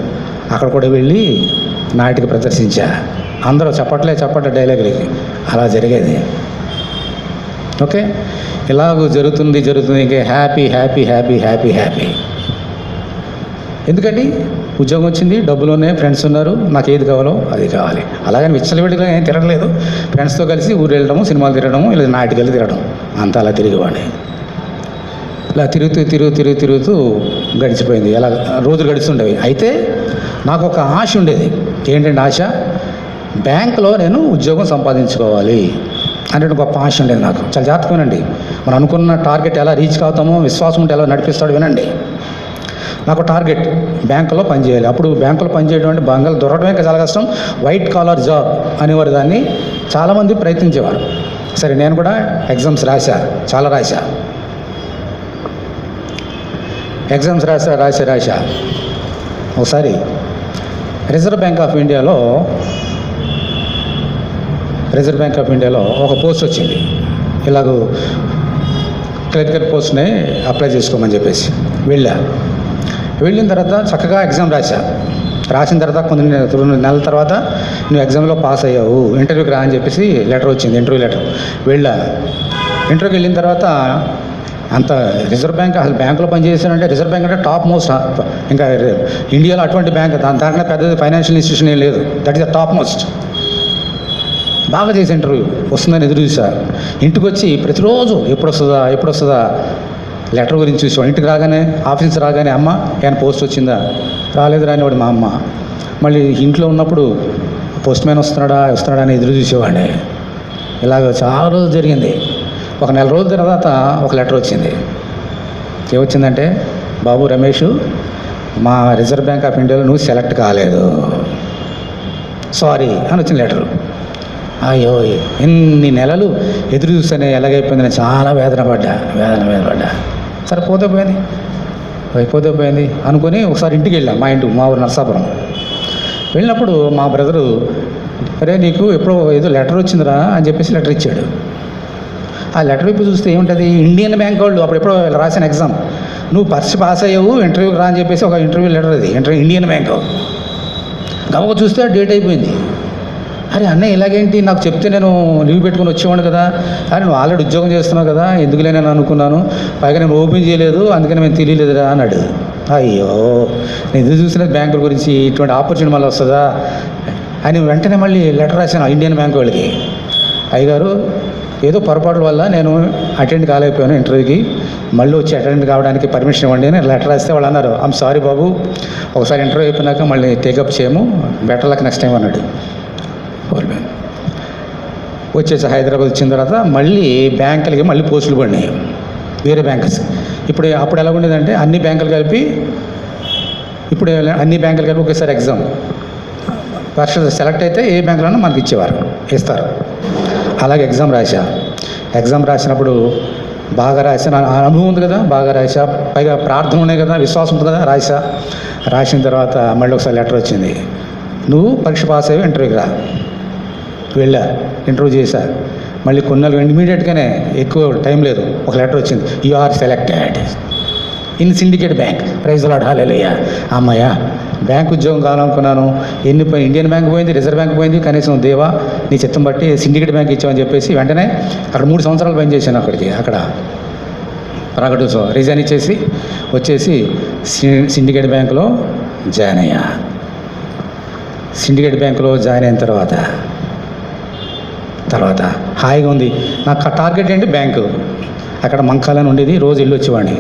అక్కడ కూడా వెళ్ళి నాటిక ప్రదర్శించా. అందరూ చప్పట్లే డైలాగులకి. అలా జరిగేది. ఓకే, ఇలాగ జరుగుతుంది. ఇంకా హ్యాపీ. ఎందుకండి, ఉద్యోగం వచ్చింది, డబ్బులు ఉన్నాయి, ఫ్రెండ్స్ ఉన్నారు, నాకు ఏది కావాలో అది కావాలి. అలాగని విచ్చలవిడిగా ఏం తిరగలేదు. ఫ్రెండ్స్తో కలిసి ఊరు వెళ్ళడము, సినిమాలు తిరగడము, ఇలా నాటికలు తిరగడం, అంతా అలా తిరిగేవాడిని. ఇలా తిరుగుతూ గడిచిపోయింది. అలా రోజులు గడుస్తుండేవి. అయితే నాకు ఒక ఆశ ఉండేది. ఏంటంటే ఆశ, బ్యాంకులో నేను ఉద్యోగం సంపాదించుకోవాలి అంటే గొప్ప ఆశ ఉండేది నాకు. చాలా జాగ్రత్తగానండి. మనం అనుకున్న టార్గెట్ ఎలా రీచ్ అవుతామో, విశ్వాసం ఉంటే ఎలా నడిపిస్తాడు వినండి. నాకు టార్గెట్ బ్యాంకులో పనిచేయాలి. అప్పుడు బ్యాంకులో పనిచేయడం అంటే బంగాలు దొరకడమే చాలా కష్టం. వైట్ కాలర్ జాబ్ అనేవారు దాన్ని. చాలామంది ప్రయత్నించేవారు. సరే, నేను కూడా ఎగ్జామ్స్ చాలా రాశా. ఎగ్జామ్స్ రాశా. ఒకసారి రిజర్వ్ బ్యాంక్ ఆఫ్ ఇండియాలో ఒక పోస్ట్ వచ్చింది. ఇలాగ క్లర్కల్ పోస్ట్ని అప్లై చేసుకోమని చెప్పేసి వెళ్ళిన తర్వాత చక్కగా ఎగ్జామ్ రాసిన తర్వాత కొన్ని 2 నెలల తర్వాత నువ్వు ఎగ్జామ్లో పాస్ అయ్యావు, ఇంటర్వ్యూకి రా అని చెప్పేసి లెటర్ వచ్చింది. Interview letter. ఇంటర్వ్యూకి వెళ్ళిన తర్వాత అంత రిజర్వ్ బ్యాంక్, అసలు బ్యాంకులో పనిచేసానంటే రిజర్వ్ బ్యాంక్ అంటే టాప్ మోస్ట్. ఇంకా ఇండియాలో అటువంటి బ్యాంక్ దాంట్లో పెద్దది ఫైనాన్షియల్ ఇన్స్టిట్యూషన్ ఏం లేదు. That is the top most. బాగా చేసే ఇంటర్వ్యూ వస్తుందని ఎదురు చూసారు. ఇంటికి వచ్చి ప్రతిరోజు ఎప్పుడు వస్తుందా లెటర్ గురించి చూసేవాడు. ఇంటికి రాగానే, ఆఫీస్ రాగానే, అమ్మ ఏమైనా పోస్ట్ వచ్చిందా, రాలేదు రానివాడు మా అమ్మ. మళ్ళీ ఇంట్లో ఉన్నప్పుడు పోస్ట్ మ్యాన్ వస్తున్నాడా అని ఎదురు చూసేవాడిని. ఇలాగ చాలా రోజులు జరిగింది. ఒక 4 రోజుల తర్వాత ఒక లెటర్ వచ్చింది. ఏమొచ్చిందంటే, బాబు రమేష్, మా రిజర్వ్ బ్యాంక్ ఆఫ్ ఇండియాలో నువ్వు సెలెక్ట్ కాలేదు, సారీ అని వచ్చిన లెటరు. అయ్యో, ఎన్ని నెలలు ఎదురు చూస్తేనే ఎలాగైపోయిందని చాలా వేదన పడ్డా. సరే, పోతే పోయింది అనుకుని ఒకసారి ఇంటికి వెళ్ళాం. మా ఊరు నరసాపురం. వెళ్ళినప్పుడు మా బ్రదరు, అరే నీకు ఎప్పుడో ఏదో లెటర్ వచ్చిందిరా అని చెప్పేసి లెటర్ ఇచ్చాడు. ఆ లెటర్ వైపు చూస్తే ఏముంటుంది, ఇండియన్ బ్యాంక్ వాళ్ళు అప్పుడెప్పుడో రాసిన ఎగ్జామ్, నువ్వు పాస్ అయ్యావు, ఇంటర్వ్యూకి రా అని చెప్పేసి ఒక ఇంటర్వ్యూ లెటర్. అది ఇండియన్ బ్యాంక్. గమక చూస్తే డేట్ అయిపోయింది. అరే అన్నయ్య, ఇలాగేంటి, నాకు చెప్తే నేను లీవ్ పెట్టుకుని వచ్చేవాడు కదా. అరే నువ్వు ఆల్రెడీ ఉద్యోగం చేస్తున్నావు కదా, ఎందుకులే నేను అనుకున్నాను, పైగా నేను ఓపెన్ చేయలేదు, అందుకని మేము తెలియలేదురా అన్నాడు. అయ్యో, నేను ఎదురు చూసిన బ్యాంకుల గురించి ఇటువంటి ఆపర్చునిటీ మళ్ళీ వస్తుందా అని వెంటనే మళ్ళీ లెటర్ రాశాను ఇండియన్ బ్యాంక్ వాళ్ళకి. అయ్యగారు, ఏదో పొరపాట్ల వల్ల నేను అటెండ్ కాలేకపోయాను ఇంటర్వ్యూకి, మళ్ళీ వచ్చి అటెండ్ కావడానికి పర్మిషన్ ఇవ్వండి అని లెటర్ రాస్తే వాళ్ళు అన్నారు, ఐమ్ సారీ బాబు, ఒకసారి ఇంటర్వ్యూ అయిపోయినాక మళ్ళీ టేకప్ చేయము, బెటర్ లక్ నెక్స్ట్ టైం అన్నాడు. వచ్చేసి హైదరాబాద్ వచ్చిన తర్వాత మళ్ళీ బ్యాంకులకి మళ్ళీ పోస్టులు పడినాయి. వేరే బ్యాంక్స్. అప్పుడు ఎలా ఉండేదంటే అన్ని బ్యాంకులు కలిపి ఒకేసారి ఎగ్జామ్ పరీక్ష సెలెక్ట్ అయితే ఏ బ్యాంకులోనూ మనకి ఇస్తారు. అలాగే ఎగ్జామ్ రాసినప్పుడు బాగా రాసిన అనుభవం ఉంది కదా, బాగా రాసా, పైగా ప్రార్థన ఉన్నాయి కదా, విశ్వాసం ఉంది కదా, రాసిన తర్వాత మళ్ళీ ఒకసారి లెటర్ వచ్చింది, నువ్వు పరీక్ష పాస్ అయ్యి ఇంటర్వ్యూకి వెళ్ళా, ఇంటర్వ్యూ చేశా. మళ్ళీ కొన్నాళ్ళు ఇమీడియట్గానే, ఎక్కువ టైం లేదు, ఒక లెటర్ వచ్చింది, you are selected in Syndicate Bank. Praise Lord, hallelujah. అమ్మయ్య, బ్యాంక్ ఉద్యోగం కావాలనుకున్నాను, ఇండియన్ బ్యాంక్ పోయింది, రిజర్వ్ బ్యాంక్ పోయింది, కనీసం దేవా నీ చిత్తం బట్టి సిండికేట్ బ్యాంక్ ఇచ్చామని చెప్పేసి వెంటనే అక్కడ 3 సంవత్సరాలు పనిచేశాను. అక్కడ ప్రకటన రిజైన్ ఇచ్చేసి వచ్చేసి సిండికేట్ బ్యాంకులో జాయిన్ అయ్యా. సిండికేట్ బ్యాంకులో జాయిన్ అయిన తర్వాత హాయిగా ఉంది. నాకు టార్గెట్ ఏంటి, బ్యాంకు. అక్కడ మంకాలని ఉండేది, రోజు వెళ్ళి వచ్చేవాడిని.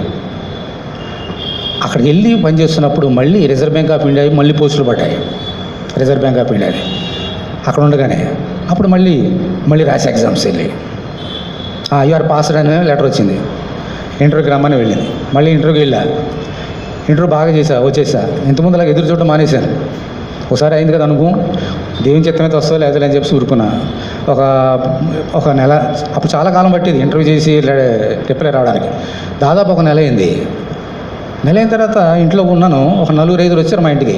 అక్కడికి వెళ్ళి పనిచేస్తున్నప్పుడు మళ్ళీ రిజర్వ్ బ్యాంక్ ఆఫ్ ఇండియా మళ్ళీ పోస్టులు పడ్డాయి. రిజర్వ్ బ్యాంక్ ఆఫ్ ఇండియాది అక్కడ ఉండగానే అప్పుడు మళ్ళీ రాసి ఎగ్జామ్స్ వెళ్ళి యూఆర్ పాస్డ్ అనే లెటర్ వచ్చింది. ఇంటర్వ్యూకి రమ్మని వెళ్ళింది. మళ్ళీ ఇంటర్వ్యూకి ఇంటర్వ్యూ బాగా వచ్చేసా. ఇంతకుముందు అలాగ ఎదురు చూడటం మానేశాను. ఒకసారి అయింది కదా అనుభవం, దేవుని చిత్తమైతే వస్తో లేదా అని చెప్పి ఊరుకున్నా. ఒక నెల, అప్పుడు చాలా కాలం పట్టేది ఇంటర్వ్యూ చేసి రిప్లై రావడానికి. దాదాపు ఒక నెల అయింది. నెల అయిన తర్వాత ఇంట్లో ఉన్నాను. ఒక 4-5 వచ్చారు మా ఇంటికి.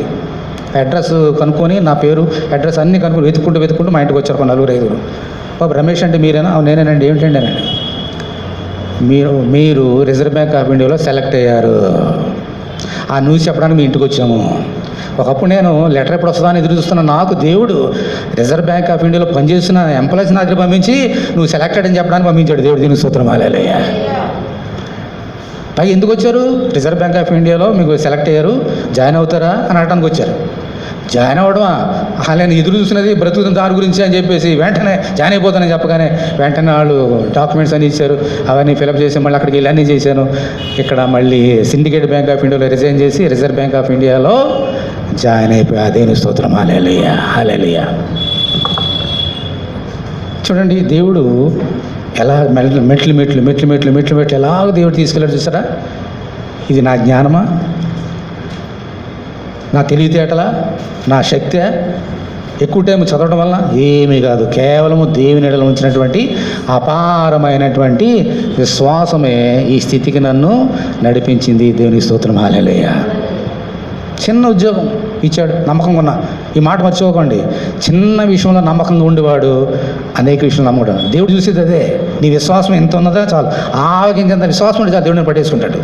అడ్రస్ కనుక్కొని, నా పేరు అడ్రస్ అన్నీ కనుక్కొని వెతుక్కుంటూ మా ఇంటికి వచ్చారు ఒక 4-5. బాబు రమేష్ అంటే మీరేనా? నేనేనండి. ఏమిటండి అనండి. మీరు రిజర్వ్ బ్యాంక్ ఆఫ్ ఇండియాలో సెలెక్ట్ అయ్యారు. ఆ న్యూస్ చెప్పడానికి మీ ఇంటికి వచ్చాము. ఒకప్పుడు నేను లెటర్ ఎప్పుడు వస్తుందా అని ఎదురు చూస్తున్నా. నాకు దేవుడు రిజర్వ్ బ్యాంక్ ఆఫ్ ఇండియాలో పనిచేస్తున్న ఎంప్లాయీస్ నా దగ్గర పంపించి నువ్వు సెలెక్టెడ్ అని చెప్పడానికి పంపించాడు దేవుడు. దీనికి స్తోత్రం, హల్లెలూయా. పైగా ఎందుకు వచ్చారు? రిజర్వ్ బ్యాంక్ ఆఫ్ ఇండియాలో మీకు సెలెక్ట్ అయ్యారు, జాయిన్ అవుతారా అని అనడానికి వచ్చారు. జాయిన్ అవ్వడమా? నేను ఎదురు చూసినది బ్రతుకుతున్న దాని గురించి అని చెప్పేసి వెంటనే జాయిన్ అయిపోతానని చెప్పగానే వెంటనే వాళ్ళు డాక్యుమెంట్స్ అన్నీ ఇచ్చారు. అవన్నీ ఫిలప్ చేసి మళ్ళీ అక్కడికి వెళ్ళి అన్నీ చేశాను. ఇక్కడ మళ్ళీ సిండికేట్ బ్యాంక్ ఆఫ్ ఇండియాలో రిజైన్ చేసి రిజర్వ్ బ్యాంక్ ఆఫ్ ఇండియాలో జాయిన్ అయిపోయా. దేవుని స్తోత్రం, హల్లెలూయా, హల్లెలూయా. చూడండి, దేవుడు ఎలా మెట్లు ఎలాగ దేవుడు తీసుకెళ్ళాడు చూసారా? ఇది నా జ్ఞానమా, నా తెలివితేటలా, నా శక్తి? ఎక్కువ టైం చదవడం వల్ల ఏమీ కాదు. కేవలము దేవుని ఎడల ఉంచినటువంటి అపారమైనటువంటి విశ్వాసమే ఈ స్థితికి నన్ను నడిపించింది. దేవుని స్తోత్రం, హల్లెలూయా. చిన్న ఉద్యోగం ఇచ్చాడు, నమ్మకంగా ఉన్నా. ఈ మాట మర్చిపోకండి. చిన్న విషయంలో నమ్మకంగా ఉండేవాడు అనేక విషయంలో నమ్మకం. దేవుడు చూసేది అదే. నీ విశ్వాసం ఎంత ఉన్నదో చాలు. ఇంకెంత విశ్వాసం ఉంటే చాలు, దేవుడిని పట్టేసుకుంటాడు.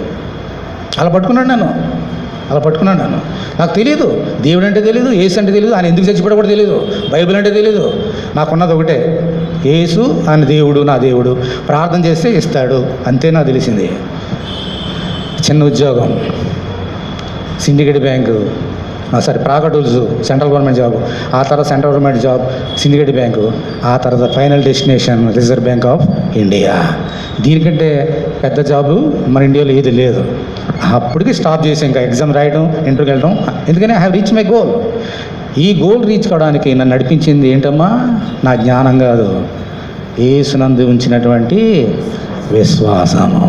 అలా పట్టుకున్నాను నేను. నాకు తెలియదు దేవుడు అంటే తెలియదు, యేసు అంటే తెలియదు, ఆయన ఎందుకు చచ్చిపోవడం కూడా తెలియదు, బైబిల్ అంటే తెలియదు. నాకున్నది ఒకటే, యేసు ఆయన దేవుడు, నా దేవుడు. ప్రార్థన చేస్తే ఇస్తాడు, అంతే నాకు తెలిసింది. చిన్న ఉద్యోగం, Syndicate Bank, Praga Tools, central government job, ఆ తర్వాత central government job, Syndicate Bank, ఆ తర్వాత final destination Reserve Bank of India. దీనికంటే పెద్ద జాబు మన ఇండియాలో ఏది లేదు. అప్పటికి స్టాప్ చేసి ఇంకా ఎగ్జామ్ రాయడం, ఇంటర్వ్యూకి వెళ్ళడం. ఎందుకని I have reach my goal. ఈ గోల్ రీచ్ కావడానికి నన్ను నడిపించింది ఏంటమ్మా? నా జ్ఞానం కాదు, యేసునందు ఉంచినటువంటి విశ్వాసము.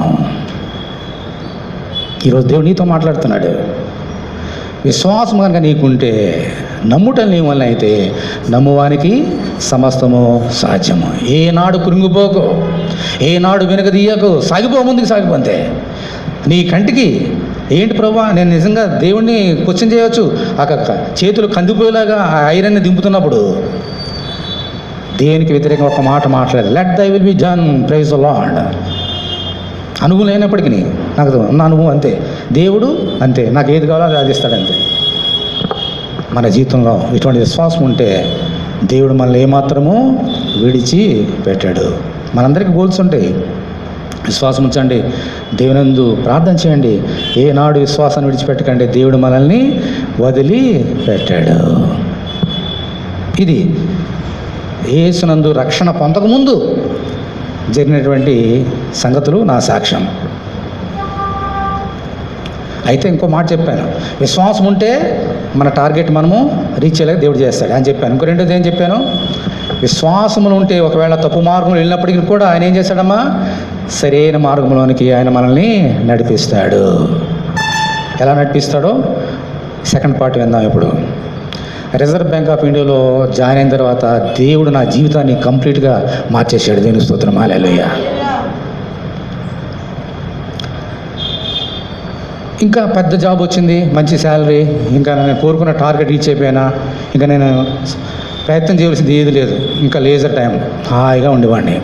ఈరోజు దేవుడు నీతో మాట్లాడుతున్నాడు. విశ్వాసం కనుక నీకుంటే, నమ్ముట నీ వల్ల అయితే, నమ్మువానికి సమస్తము సాధ్యము. ఏనాడు కృంగిపోకు, ఏనాడు వెనకదీయకు, ముందుకు సాగిపోతే. నీ కంటికి ఏంటి ప్రభా, నేను నిజంగా దేవుణ్ణి క్వశ్చన్ చేయవచ్చు. చేతులు కందిపోయేలాగా ఆ ఐరన్ని దింపుతున్నప్పుడు దేవునికి వ్యతిరేకంగా ఒక మాట మాట్లాడదు. Let thy will be done, praise the lord. అనుభవం లేనప్పటికీ నాకు ఉన్న అనుభవం అంతే. దేవుడు అంతే, నాకు ఏది కావాలో అది సాధిస్తాడంతే. మన జీవితంలో ఇటువంటి విశ్వాసం ఉంటే దేవుడు మనల్ని ఏమాత్రము విడిచి పెట్టాడు. మనందరికీ గోల్స్ ఉంటాయి. విశ్వాసం ఉంచండి, దేవునందు ప్రార్థన చేయండి. ఏనాడు విశ్వాసాన్ని విడిచిపెట్టకండి, దేవుడు మనల్ని వదిలి పెట్టాడు. ఇది యేసునందు రక్షణ పొందకముందు జరిగినటువంటి సంగతులు నా సాక్ష్యం. అయితే ఇంకో మాట చెప్పాను, విశ్వాసం ఉంటే మన టార్గెట్ మనము రీచ్ అయ్యేలాగా దేవుడు చేస్తాడు అని చెప్పాను. ఇంకో రెండోది ఏం చెప్పాను? విశ్వాసములు ఉంటే ఒకవేళ తప్పు మార్గంలో వెళ్ళినప్పటికీ కూడా ఆయన ఏం చేశాడమ్మా? సరైన మార్గంలోనికి ఆయన మనల్ని నడిపిస్తాడు. ఎలా నడిపిస్తాడో సెకండ్ పార్ట్ విందాం ఇప్పుడు. రిజర్వ్ బ్యాంక్ ఆఫ్ ఇండియాలో జాయిన్ అయిన తర్వాత దేవుడు నా జీవితాన్ని కంప్లీట్గా మార్చేశాడు. దేవుని స్తోత్రం, హల్లెలూయా. ఇంకా పెద్ద జాబ్ వచ్చింది, మంచి శాలరీ, ఇంకా నేను కోరుకున్న టార్గెట్ రీచ్ అయిపోయినా ఇంకా నేను ప్రయత్నం చేయవలసింది ఏది లేదు. ఇంకా లేజర్ టైం హాయిగా ఉండేవాడిని.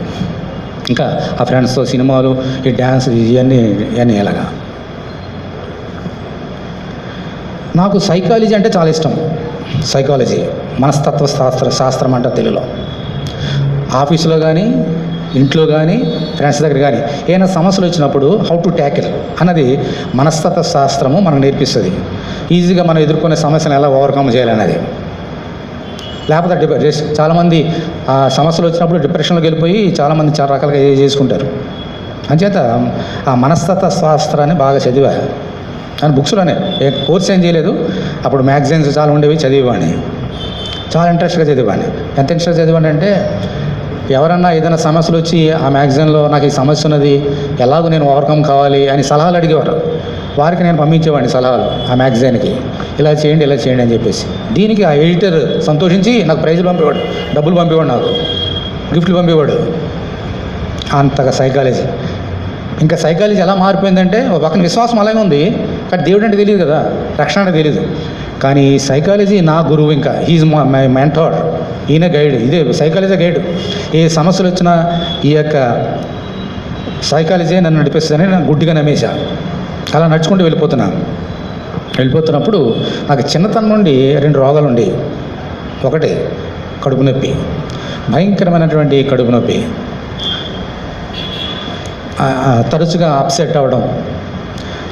ఇంకా ఆ ఫ్రెండ్స్తో సినిమాలు, ఈ డ్యాన్స్, ఇవన్నీ ఎలాగా. నాకు సైకాలజీ అంటే చాలా ఇష్టం. సైకాలజీ, మనస్తత్వ శాస్త్రం అంట తెలుగులో. ఆఫీసులో కానీ, ఇంట్లో కానీ, ఫ్రెండ్స్ దగ్గర కానీ ఏమైనా సమస్యలు వచ్చినప్పుడు హౌ టు ట్యాకిల్ అన్నది మనస్తత్వ శాస్త్రము మనకు నేర్పిస్తుంది. ఈజీగా మనం ఎదుర్కొనే సమస్యను ఎలా ఓవర్కమ్ చేయాలన్నది. లేకపోతే చాలామంది ఆ సమస్యలు వచ్చినప్పుడు డిప్రెషన్లోకి వెళ్ళిపోయి చాలామంది చాలా రకాలుగా చేసుకుంటారు. అంచేత ఆ మనస్తత్వ శాస్త్రాన్ని బాగా చదివా. కానీ బుక్స్లోనే కోర్స్ ఏం చేయలేదు. అప్పుడు మ్యాగజైన్స్ చాలా ఉండేవి, చదివేవాడిని. చాలా ఇంట్రెస్ట్గా చదివేవాడిని. ఎంత ఇంట్రెస్ట్ చదివాడిని అంటే ఎవరన్నా ఏదైనా సమస్యలు వచ్చి ఆ మ్యాగజైన్లో నాకు ఈ సమస్య ఉన్నది, ఎలాగో నేను ఓవర్కమ్ కావాలి అని సలహాలు అడిగేవారు. వారికి నేను పంపించేవాడిని సలహాలు ఆ మ్యాగజైన్కి, ఇలా చేయండి ఇలా చేయండి అని చెప్పేసి. దీనికి ఆ ఎడిటర్ సంతోషించి నాకు ప్రైజులు పంపేవాడు, డబ్బులు పంపేవాడు, నాకు గిఫ్ట్లు పంపేవాడు. అంతగా సైకాలజీ. ఇంకా సైకాలజీ ఎలా మారిపోయిందంటే ఒక పక్కన విశ్వాసం అలాగే ఉంది, కానీ దేవుడు అంటే తెలియదు కదా, రక్షణ అంటే తెలియదు. కానీ సైకాలజీ నా గురువు, ఇంకా హీజ్ మై మెంటార్, ఈయన గైడ్. ఇదే సైకాలజీ గైడ్. ఏ సమస్యలు వచ్చినా ఈ యొక్క సైకాలజీ నన్ను నడిపిస్తుందని నేను గుడ్డిగా నమ్మేశా. అలా నడుచుకుంటూ వెళ్ళిపోతున్నప్పుడు నాకు చిన్నతనం నుండి 2 రోగాలు ఉండేవి. ఒకటి కడుపు నొప్పి, భయంకరమైనటువంటి కడుపు నొప్పి, తరచుగా అప్సెట్ అవ్వడం.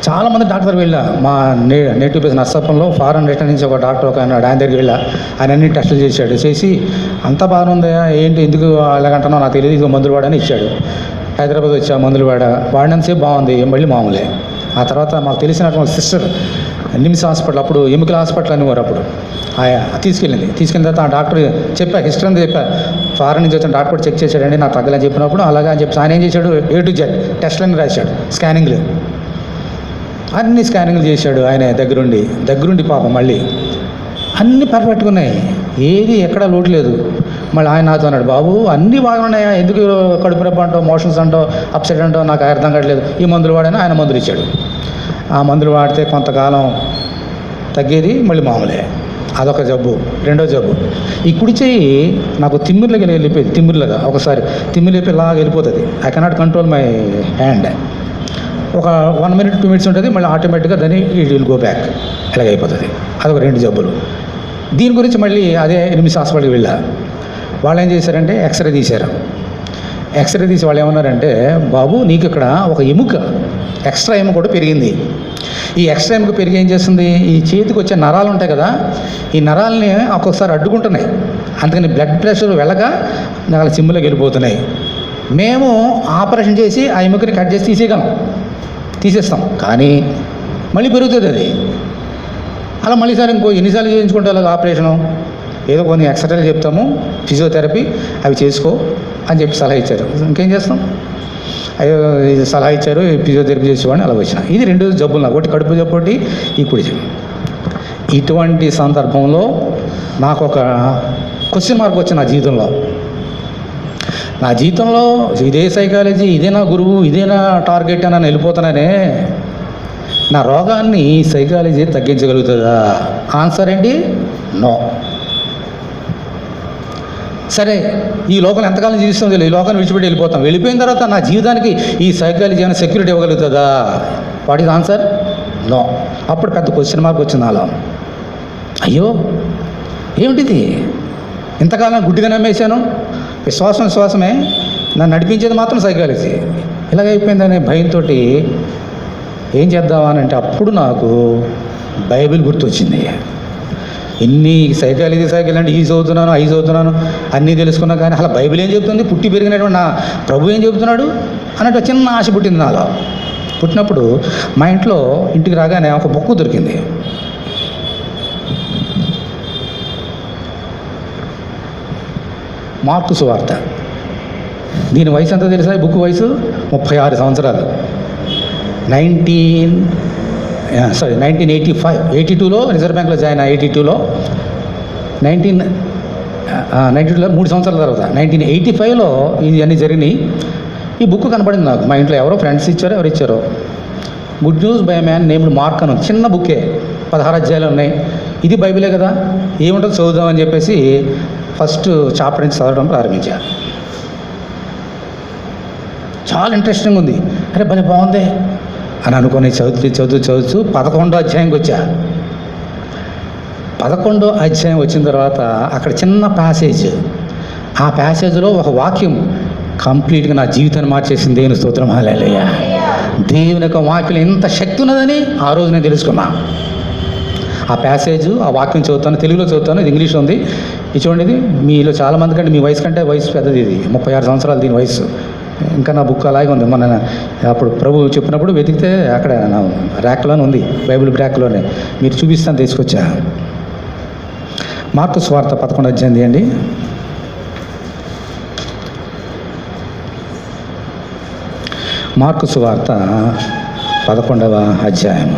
చాలామంది డాక్టర్ వెళ్ళా. మా నేటివ్ ప్లేస్ నర్సాపురంలో ఫారెన్ రిటర్న్ నుంచి ఒక డాక్టర్ ఆయన దగ్గరికి వెళ్ళా. ఆయన అన్ని టెస్టులు చేశాడు. అంతా బాగుందా, ఏంటి ఎందుకు అలాగంటున్నావు నాకు తెలియదు, ఇదిగో మందులు వాడని ఇచ్చాడు. హైదరాబాద్ వచ్చా, మందులు వాడినంతసేపు బాగుంది, మళ్ళీ మామూలే. ఆ తర్వాత మాకు తెలిసినటువంటి సిస్టర్ నిమ్స్ హాస్పిటల్, అప్పుడు ఎముకల హాస్పిటల్ అనేవారు, అప్పుడు తీసుకెళ్ళిన తర్వాత ఆ డాక్టర్ హిస్టరీ అంతా చెప్పా. ఫారెన్ నుంచి వచ్చిన డాక్టర్ చెక్ చేశాడండి, నాకు తగ్గలని చెప్పినప్పుడు అలాగా అని చెప్పి ఆయన ఏం చేశాడు, A to Z టెస్ట్లన్నీ రాశాడు. స్కానింగ్లు అన్ని స్కానింగ్లు చేశాడు ఆయన దగ్గరుండి పాపం. మళ్ళీ అన్నీ పర్ఫెక్ట్గా ఉన్నాయి, ఏది ఎక్కడా లోటు లేదు. మళ్ళీ ఆయన నాతో అన్నాడు, బాబు అన్నీ బాగున్నాయా, ఎందుకు కడుపు నొప్పి అంటావు, మోషన్స్ అంటావు, అప్సెట్ అంటావు, నాకు అర్థం కావట్లేదు. ఈ మందులు వాడని ఆయన మందులు ఇచ్చాడు. ఆ మందులు వాడితే కొంతకాలం తగ్గేది, మళ్ళీ మామూలే. అదొక జబ్బు. రెండో జబ్బు, ఈ కుడి చెయ్యి నాకు తిమ్మిర్లకి వెళ్ళిపోయింది. తిమ్మిర్లుగా ఒకసారి తిమ్మిర్లు లాగా వెళ్ళిపోతుంది. I cannot control my hand. ఒక 1 minute 2 minutes ఉంటుంది, మళ్ళీ ఆటోమేటిక్గా దాన్ని ఇట్ విల్ గో బ్యాక్, ఇలాగైపోతుంది. అదొక 2 జబ్బులు. దీని గురించి మళ్ళీ అదే నిమ్స్ హాస్పిటల్కి వెళ్ళా. వాళ్ళు ఏం చేశారంటే ఎక్స్రే తీశారు. ఎక్స్రే తీసి వాళ్ళు ఏమన్నారంటే, బాబు నీకు ఇక్కడ ఒక ఎముక, ఎక్స్ట్రా ఎముక కూడా పెరిగింది. ఈ ఎక్స్ట్రా ఎముక పెరిగి ఏం చేస్తుంది, ఈ చేతికి వచ్చే నరాలు ఉంటాయి కదా, ఈ నరాలని ఒక్కొక్కసారి అడ్డుకుంటున్నాయి. అందుకని బ్లడ్ ప్రెషర్ వెళ్ళగా వాళ్ళ సిమ్ములోకి వెళ్ళిపోతున్నాయి. మేము ఆపరేషన్ చేసి ఆ ఎముకని కట్ చేసి తీసేస్తాం, కానీ మళ్ళీ పెరుగుతుంది అది. అలా మళ్ళీ సార్ ఎన్నిసార్లు చేయించుకుంటే అలాగ ఆపరేషను, ఏదో కొన్ని ఎక్స్రేలు చెప్తాము, ఫిజియోథెరపీ అవి చేసుకో అని చెప్పి సలహా ఇచ్చారు. ఇంకేం చేస్తాం, అయ్యో సలహా ఇచ్చారు, ఫిజియోథెరపీ చేసేవాడిని, అలా వచ్చిన. ఇది 2 జబ్బులు నాకు, ఒకటి కడుపు జబ్బు, ఒకటి ఈ కుడి జబ్బు. ఇటువంటి సందర్భంలో నాకు ఒక క్వశ్చన్ మార్క్ వచ్చింది నా జీవితంలో ఇదే సైకాలజీ, ఇదే నా గురువు, ఇదే నా టార్గెట్ అని వెళ్ళిపోతున్నానే, నా రోగాన్ని సైకాలజీ తగ్గించగలుగుతుందా? ఆన్సర్ ఏంటి, నో. సరే, ఈ లోకం ఎంతకాలం జీవిస్తాం తెలియదు, ఈ లోకాన్ని విడిచిపెట్టి వెళ్ళిపోతాం. వెళ్ళిపోయిన తర్వాత నా జీవితానికి ఈ సైకాలజీ అని సెక్యూరిటీ ఇవ్వగలుగుతుందా? What is answer, no. అప్పుడు పెద్ద క్వశ్చన్ మార్క్ వచ్చింది నాలో. అయ్యో ఏమిటిది, ఇంతకాలం గుడ్డిగా నమ్మేశాను. విశ్వాసమే నన్ను నడిపించేది మాత్రం సైకాలజీ. ఇలాగైపోయిందనే భయంతో ఏం చేద్దామనంటే అప్పుడు నాకు బైబిల్ గుర్తొచ్చింది. ఇన్ని సైకాలజీ అంటే ఈ చదువుతున్నాను అన్నీ తెలుసుకున్నా, కానీ అలా బైబిల్ ఏం చెప్తుంది, పుట్టి పెరిగినటువంటి నా ప్రభు ఏం చెబుతున్నాడు అన్నట్టు చిన్న ఆశ పుట్టింది నాలో. పుట్టినప్పుడు మా ఇంటికి రాగానే ఒక బుక్ దొరికింది. మార్కు సువార్త. దీని వయసు ఎంత తెలుసా? ఈ బుక్ వయసు 36 సంవత్సరాలు. 1985, 82లో రిజర్వ్ బ్యాంక్లో జాయిన్ 82లో 1992లో 3 సంవత్సరాల తర్వాత 1985లో ఇవన్నీ జరిగినాయి. ఈ బుక్ కనపడింది నాకు. మా ఇంట్లో ఎవరో ఫ్రెండ్స్ ఇచ్చారో ఎవరు ఇచ్చారో. Good news by man named mark అని చిన్న బుక్కే, 16 అధ్యాయాలు ఉన్నాయి. ఇది బైబిలే కదా, ఏముంటుందో చదువుదామని చెప్పేసి ఫస్ట్ చాప్టర్ నుంచి చదవడం ప్రారంభించాను. చాలా ఇంట్రెస్టింగ్ ఉంది. అరే భలే బాగుంది అని అనుకుని చదువుతూ 11వ అధ్యాయంకి వచ్చా. 11వ అధ్యాయం వచ్చిన తర్వాత అక్కడ చిన్న ప్యాసేజ్, ఆ ప్యాసేజ్లో ఒక వాక్యం కంప్లీట్గా నా జీవితాన్ని మార్చేసింది. దేవుని స్తోత్రం, హల్లెలూయా. దేవుని యొక్క వాక్యం ఎంత శక్తి ఉన్నదని ఆ రోజు నేను తెలుసుకున్నా. ఆ ప్యాసేజ్, ఆ వాక్యం చదువుతాను, తెలుగులో చదువుతాను, ఇది ఇంగ్లీష్లో ఉంది. ఇది చూడండి, ఇది మీలో చాలామంది కంటే మీ వయసు కంటే వయసు పెద్దది. ఇది 36 సంవత్సరాలు దీని వయసు. ఇంకా నా బుక్ అలాగే ఉంది. మన అప్పుడు ప్రభు చెప్పినప్పుడు వెతికితే అక్కడ నా ర్యాక్లోనే ఉంది, బైబిల్ ర్యాక్లోనే. మీరు చూపిస్తాను, తీసుకొచ్చా. మార్కు సువార్త 11వ అధ్యాయం తీయండి. మార్కు సువార్త 11వ అధ్యాయం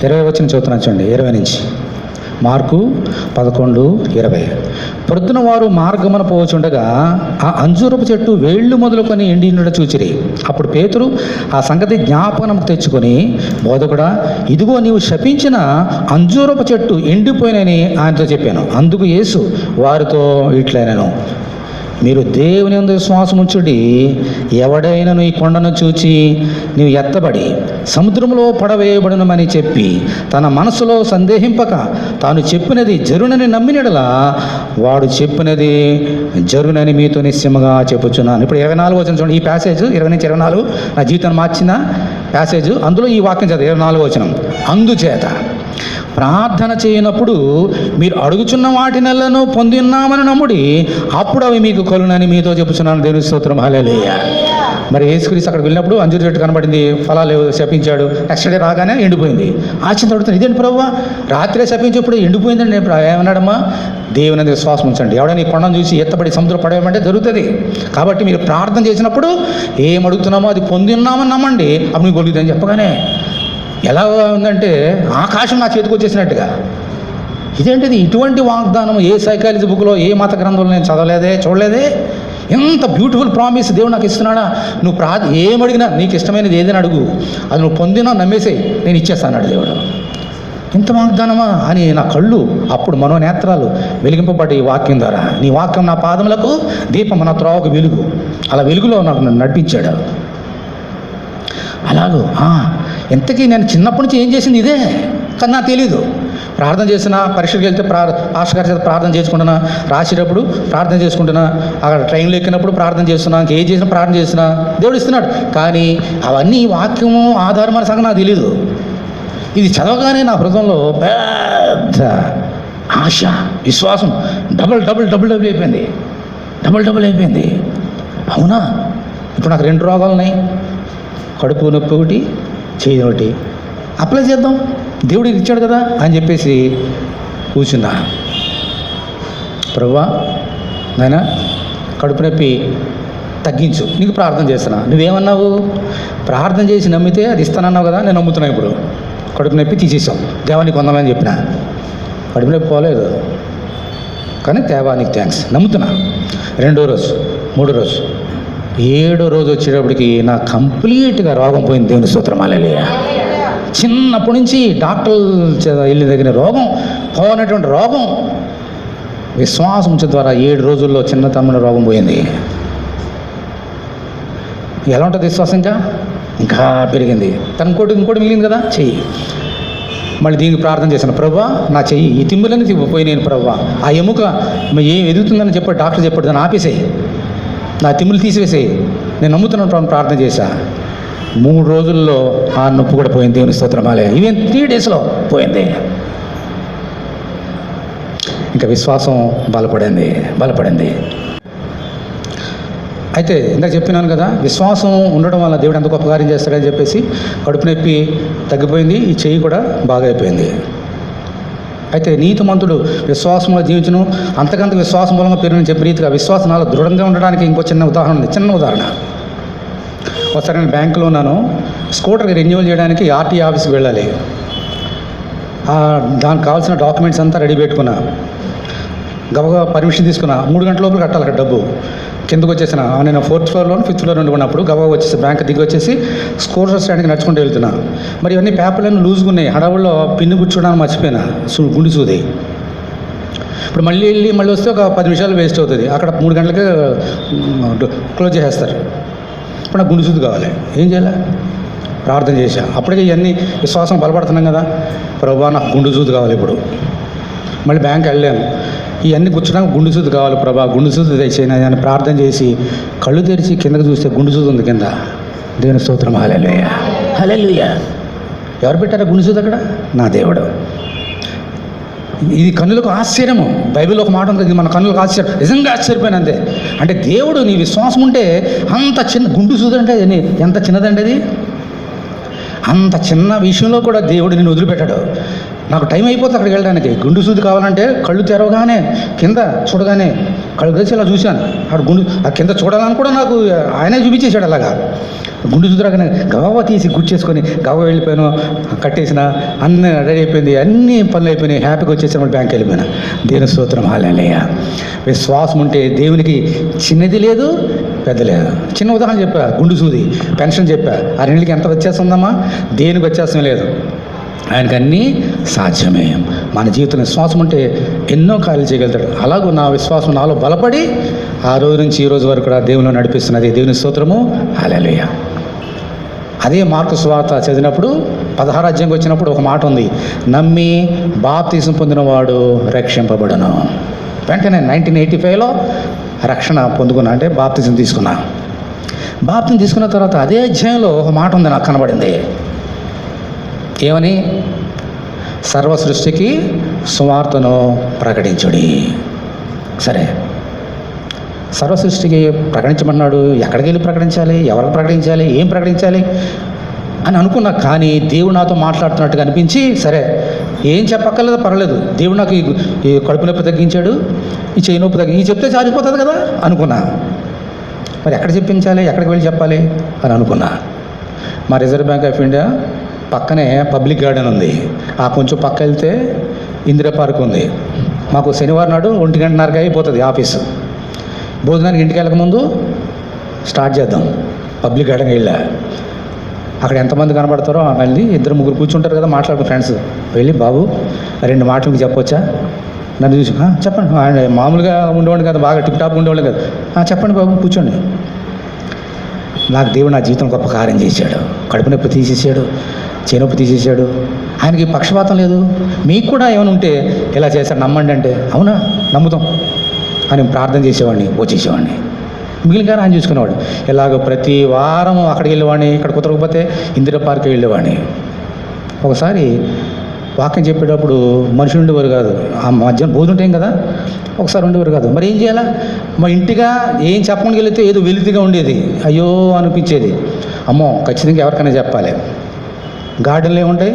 20 వచనం చదువుతున్నాను చూడండి, 20 నుంచి. మార్కు 11:20. పొద్దున వారు మార్గమున పోవచుండగా ఆ అంజూరపు చెట్టు వేళ్ళు మొదలుకొని ఎండినుట చూచిరి. అప్పుడు పేతురు ఆ సంగతి జ్ఞాపకం తెచ్చుకొని, బోధకుడా, ఇదిగో నీవు శపించిన అంజూరపు చెట్టు ఎండిపోయినని ఆయనతో చెప్పాను. అందుకు యేసు వారితో ఇట్లనెను, మీరు దేవుని యందు విశ్వాసం ఉంచుడి. ఎవడైనను ఈ కొండను చూచి నీవు ఎత్తబడి సముద్రంలో పడవేయబడునమని చెప్పి తన మనసులో సందేహింపక తాను చెప్పినది జరునని నమ్మినడలా వాడు చెప్పినది జరునని మీతో నిశ్చయముగా చెప్పుచున్నాను. ఇప్పుడు 24 వచనం చూడండి. ఈ ప్యాసేజ్ 20 నుంచి 24 నా జీవితాన్ని మార్చిన ప్యాసేజ్. అందులో ఈ వాక్యం చదువు, 24 వచనం. అందుచేత ప్రార్థన చేయనప్పుడు మీరు అడుగుచున్న వాటినెల్లను పొంది ఉన్నామని నమ్ముడి, అప్పుడు అవి మీకు కలుగునని మీతో చెప్పుచున్నాను. దేవుని స్తోత్రం, హల్లెలూయా. మరి యేసుక్రీస్తు అక్కడికి వెళ్ళినప్పుడు అంజూరు చెట్టు కనబడింది, ఫలాలు శపించాడు. నెక్స్ట్ డే రాగానే ఎండిపోయింది. ఆశ్చర్యం అడుగుతాను, ఇదేంటి ప్రభువా, రాత్రే శపించేప్పుడు ఎండిపోయిందండి. నేను ఏమన్నాడమ్మా, దేవుని మీద విశ్వాసం ఉంచండి. ఎవడైనా ఈ కొండను చూసి ఎత్తబడి సముద్రం పడవేయమంటే జరుగుతుంది. కాబట్టి మీరు ప్రార్థన చేసినప్పుడు ఏం అడుగుతున్నామో అది పొంది ఉన్నామని నమ్మండి, అప్పుడు మీకు కలుగుతుందని చెప్పగానే ఎలా ఉందంటే ఆకాశం నా చేతికి వచ్చేసినట్టుగా. ఇదేంటిది, ఇటువంటి వాగ్దానం ఏ సైకాలజీ బుక్లో, ఏ మత గ్రంథంలో నేను చదవలేదే, చూడలేదే. ఎంత బ్యూటిఫుల్ ప్రామిస్ దేవుడు నాకు ఇస్తున్నాడా. నువ్వు ఏమడిగినా నీకు ఇష్టమైనది ఏదైనా అడుగు, అది నువ్వు పొందినా నమ్మేసేయి, నేను ఇచ్చేస్తాను దేవుడు. ఇంత వాగ్దానమా అని నా కళ్ళు అప్పుడు మనోనేత్రాలు వెలిగింపబడ్డ ఈ వాక్యం ద్వారా. నీ వాక్యం నా పాదములకు దీపం, నా త్రోవకు వెలుగు. అలా వెలుగులో నాకు నడిపించాడు. అలాగూ ఎంతకీ నేను చిన్నప్పటి నుంచి ఏం చేసింది ఇదే, కానీ నాకు తెలీదు. ప్రార్థన చేసినా, పరీక్షలకు వెళ్తే పాస్టర్ గారి చేత ప్రార్థన చేసుకుంటున్నా, రాసేటప్పుడు ప్రార్థన చేసుకుంటున్నా, అక్కడ ట్రైన్లో ఎక్కినప్పుడు ప్రార్థన చేస్తున్నా, ఇంకేం చేసినా ప్రార్థన చేసినా దేవుడు ఇస్తున్నాడు. కానీ అవన్నీ వాక్యము ఆధారమైన సంగతి నాకు తెలీదు. ఇది చదవగానే నా హృదయంలో పెద్ద ఆశ, విశ్వాసం డబుల్ అయిపోయింది. అవునా, ఇప్పుడు నాకు 2 రోగాలు ఉన్నాయి, కడుపు నొప్పి ఒకటి, చేయి ఒకటి. అప్లై చేద్దాం, దేవుడికి ఇచ్చాడు కదా అని చెప్పేసి కూర్చున్నా. ప్రభువా నాయనా కడుపు నొప్పి తగ్గించు, నీకు ప్రార్థన చేస్తున్నా. నువ్వేమన్నావు, ప్రార్థన చేసి నమ్మితే అది ఇస్తానన్నావు కదా, నేను నమ్ముతున్నా. ఇప్పుడు కడుపు నొప్పి తీసేసాం, దేవానికి వందమని చెప్పిన. కడుపు నొప్పి పోలేదు కానీ దేవానికి థ్యాంక్స్, నమ్ముతున్నా. 2వ రోజు, 3వ రోజు, 7వ రోజు వచ్చేటప్పటికి నా కంప్లీట్గా రోగం పోయింది. దేవుని స్తోత్రం, హల్లెలూయా. చిన్నప్పటి నుంచి డాక్టర్ వెళ్ళిన దగ్గర రోగం పోనటువంటి రోగం విశ్వాసం ద్వారా 7 రోజుల్లో చిన్న తమ్ముని రోగం పోయింది. ఎలా ఉంటుంది విశ్వాసం? ఇంకా పెరిగింది. ఇంకోటి మిగిలింది కదా, చెయ్యి. మళ్ళీ దీనికి ప్రార్థన చేశాను, ప్రభువా నా చెయ్యి ఈ తిమ్ములని పోయి, నేను ప్రభువా ఆ ఎముక ఏం ఎదుగుతుందని చెప్పాడు డాక్టర్, చెప్పాడు దాన్ని ఆపేసేయి, నా తిమ్ములు తీసివేసేయి, నేను నమ్ముతున్నాను ప్రార్థన చేశా. 3 రోజుల్లో ఆ నొప్పి కూడా పోయింది. దేవుని స్తోత్రమాలే. ఈవెన్ 3 డేస్లో పోయింది. ఇంకా విశ్వాసం బలపడింది. అయితే ఇందాక చెప్పినాను కదా, విశ్వాసం ఉండడం వల్ల దేవుడు ఎంత గొప్ప కార్యం చేస్తాడని చెప్పేసి కడుపు నొప్పి తగ్గిపోయింది. ఈ చెయ్యి కూడా బాగా అయిపోయింది. అయితే నీతిమంతుడు విశ్వాసంలో జీవించును, అంతకంత విశ్వాసం మూలంగా పెరిగిన చెప్పే రీతిగా విశ్వాసనాలు దృఢంగా ఉండడానికి ఇంకో చిన్న ఉదాహరణ ఉంది. చిన్న ఉదాహరణ. ఒకసారి నేను బ్యాంకులో ఉన్నాను. స్కూటర్కి రెన్యువల్ చేయడానికి ఆర్టీ ఆఫీస్కి వెళ్ళాలి. దానికి కావాల్సిన డాక్యుమెంట్స్ అంతా రెడీ పెట్టుకున్నా. గబగబా పర్మిషన్ తీసుకున్నా. 3 గంటల లోపల కట్టాలి అక్కడ డబ్బు. కిందకు వచ్చేసిన నేను 4th ఫ్లోర్లో 5th ఫ్లోర్ ఉండుకున్నప్పుడు గబగబా వచ్చేసి బ్యాంక్ దిగి వచ్చేసి స్కూటర్ స్టాండ్కి నడుచుకుంటూ వెళ్తున్నా. మరి ఇవన్నీ పేపర్లన్నీ లూజ్గా ఉన్నాయి. హడావుల్లో పిన్ను కూర్చోడానికి మర్చిపోయినా, గుండు సూది. ఇప్పుడు మళ్ళీ వస్తే ఒక 10 నిమిషాలు వేస్ట్ అవుతుంది. అక్కడ 3 గంటలకే క్లోజ్ చేసేస్తారు. ఇప్పుడు నాకు గుండు సూది కావాలి. ఏం చేయాలి? ప్రార్థన చేశా. అప్పటికే ఇవన్నీ విశ్వాసం బలపడుతున్నాం కదా. ప్రభువా నాకు గుండు సూది కావాలి. ఇప్పుడు మళ్ళీ బ్యాంక్ వెళ్ళాను. ఇవన్నీ కూర్చున్నాక గుండు సూది కావాలి ప్రభా, గుండు సూది తెచ్చేయను అని ప్రార్థన చేసి కళ్ళు తెరిచి కిందకు చూస్తే గుండు సూది ఉంది కింద. దేవుని స్తోత్రం. హల్లెలూయా, హల్లెలూయా. ఎవరు పెట్టారా గుండు సూది అక్కడ? నా దేవుడు. ఇది కన్నులకు ఆశ్చర్యము. బైబిల్లో ఒక మాట ఉంది, ఇది మన కన్నులకు ఆశ్చర్యం. నిజంగా ఆశ్చర్యపోయిన అంతే. అంటే దేవుడు నీ విశ్వాసం ఉంటే అంత చిన్న గుండు సూది అంటే ఎంత చిన్నదండి అది. అంత చిన్న విషయంలో కూడా దేవుడు నిన్ను వదిలిపెట్టాడు. నాకు టైం అయిపోతుంది అక్కడికి వెళ్ళడానికి. గుండు సూది కావాలంటే కళ్ళు తెరవగానే కింద చూడగానే కళ్ళు తెరిచి ఇలా చూశాను. ఆ కింద చూడాలని కూడా నాకు ఆయనే చూపించేశాడు. అలాగా గుండు సూది రాగానే గవ్వ తీసి గుర్చేసుకొని గవ్వ వెళ్ళిపోయాను. కట్టేసిన అన్నీ రెడీ అయిపోయింది. అన్ని పనులు అయిపోయినాయి. హ్యాపీగా వచ్చేసాను. బ్యాంక్కి వెళ్ళిపోయినా. దేవుని స్తోత్రం. హల్లెలూయా. విశ్వాసం ఉంటే దేవునికి చిన్నది లేదు, పెద్ద లేదు. చిన్న ఉదాహరణ చెప్పా, గుండు సూది. పెన్షన్ చెప్పా. ఆ రెండింటికి ఎంత వ్యత్యాసం ఉందమ్మా? దేనికి వ్యత్యాసం లేదు. ఆయనకు అన్నీ సాధ్యమే. మన జీవితంలో విశ్వాసం ఉంటే ఎన్నో కార్యాలు చేయగలుగుతాడు. అలాగూ నా విశ్వాసం నాలో బలపడి ఆ రోజు నుంచి ఈ రోజు వరకు కూడా దేవుని నడిపిస్తున్నది. దేవుని స్తోత్రము. హల్లెలూయా. అదే మార్కు సువార్త చదివినప్పుడు 16వ అధ్యాయంకి వచ్చినప్పుడు ఒక మాట ఉంది, నమ్మి బాప్తిసం పొందినవాడు రక్షింపబడును. వెంటనే 1985లో రక్షణ పొందుకున్నా, అంటే బాప్తిసం తీసుకున్నా. బాప్తిసం తీసుకున్న తర్వాత అదే అధ్యాయంలో ఒక మాట ఉంది నాకు కనబడింది. ఏమని? సర్వ సృష్టికి సువార్తను ప్రకటించుడి. సరే, సర్వ సృష్టికి ప్రకటించమన్నాడు. ఎక్కడికి వెళ్ళి ప్రకటించాలి? ఎవరికి ప్రకటించాలి? ఏం ప్రకటించాలి అని అనుకున్నా. కానీ దేవుడు నాతో మాట్లాడుతున్నట్టుగా అనిపించి, సరే ఏం చెప్పక్కర్లేదు, పర్వాలేదు, దేవుడు నాకు ఈ కడుపు నొప్పి తగ్గించాడు, ఈ చేయి నొప్పి ఈ చెప్తే సారిపోతుంది కదా అనుకున్నా. మరి ఎక్కడ చెప్పించాలి? ఎక్కడికి వెళ్ళి చెప్పాలి అని అనుకున్నా. మా రిజర్వ్ బ్యాంక్ ఆఫ్ ఇండియా పక్కనే పబ్లిక్ గార్డెన్ ఉంది. ఆ కొంచెం పక్క వెళ్తే ఇందిరా పార్క్ ఉంది. మాకు శనివారం నాడు 1:30కి అయిపోతుంది ఆఫీసు. భోజనానికి ఇంటికి వెళ్ళకముందు స్టార్ట్ చేద్దాం. పబ్లిక్ గార్డెన్కి వెళ్ళా. అక్కడ ఎంతమంది కనబడతారో మళ్ళీ 2-3 కూర్చుంటారు కదా, మాట్లాడుకుని ఫ్రెండ్స్. వెళ్ళి బాబు 2 మాటలు చెప్పొచ్చా? నన్ను చూసి చెప్పండి. ఆయన మామూలుగా ఉండేవాడు కదా, బాగా టిప్ టాప్ ఉండేవాళ్ళు కదా. చెప్పండి బాబు, కూర్చోండి. నాకు దేవుడు నా జీవితం గొప్ప కార్యం చేశాడు. కడుపు నొప్పి తీసేసాడు, చేనొప్పి తీసేసాడు. ఆయనకి పక్షపాతం లేదు. మీకు కూడా ఏమైనా ఉంటే ఇలా చేశాడు నమ్మండి అంటే, అవునా నమ్ముతాం అని ప్రార్థన చేసేవాడిని, వచ్చేసేవాడిని. మిగిలిన గారు ఆయన చూసుకునేవాడు. ఇలాగ ప్రతి వారం అక్కడికి వెళ్ళేవాడిని. ఇక్కడ కుదరకపోతే ఇందిరా పార్క్కి వెళ్ళేవాడిని. ఒకసారి వాక్యం చెప్పేటప్పుడు మనుషులు ఉండేవారు కాదు. ఆ మధ్యాహ్నం భోజనం టైం కదా, ఒకసారి ఉండేవారు కాదు. మరి ఏం చేయాలా? మా ఇంటిగా ఏం చెప్పడానికి వెళితే ఏదో వెలితిగా ఉండేది. అయ్యో అనిపించేది. అమ్మో ఖచ్చితంగా ఎవరికైనా చెప్పాలి. గార్డెన్లు ఏముంటాయి?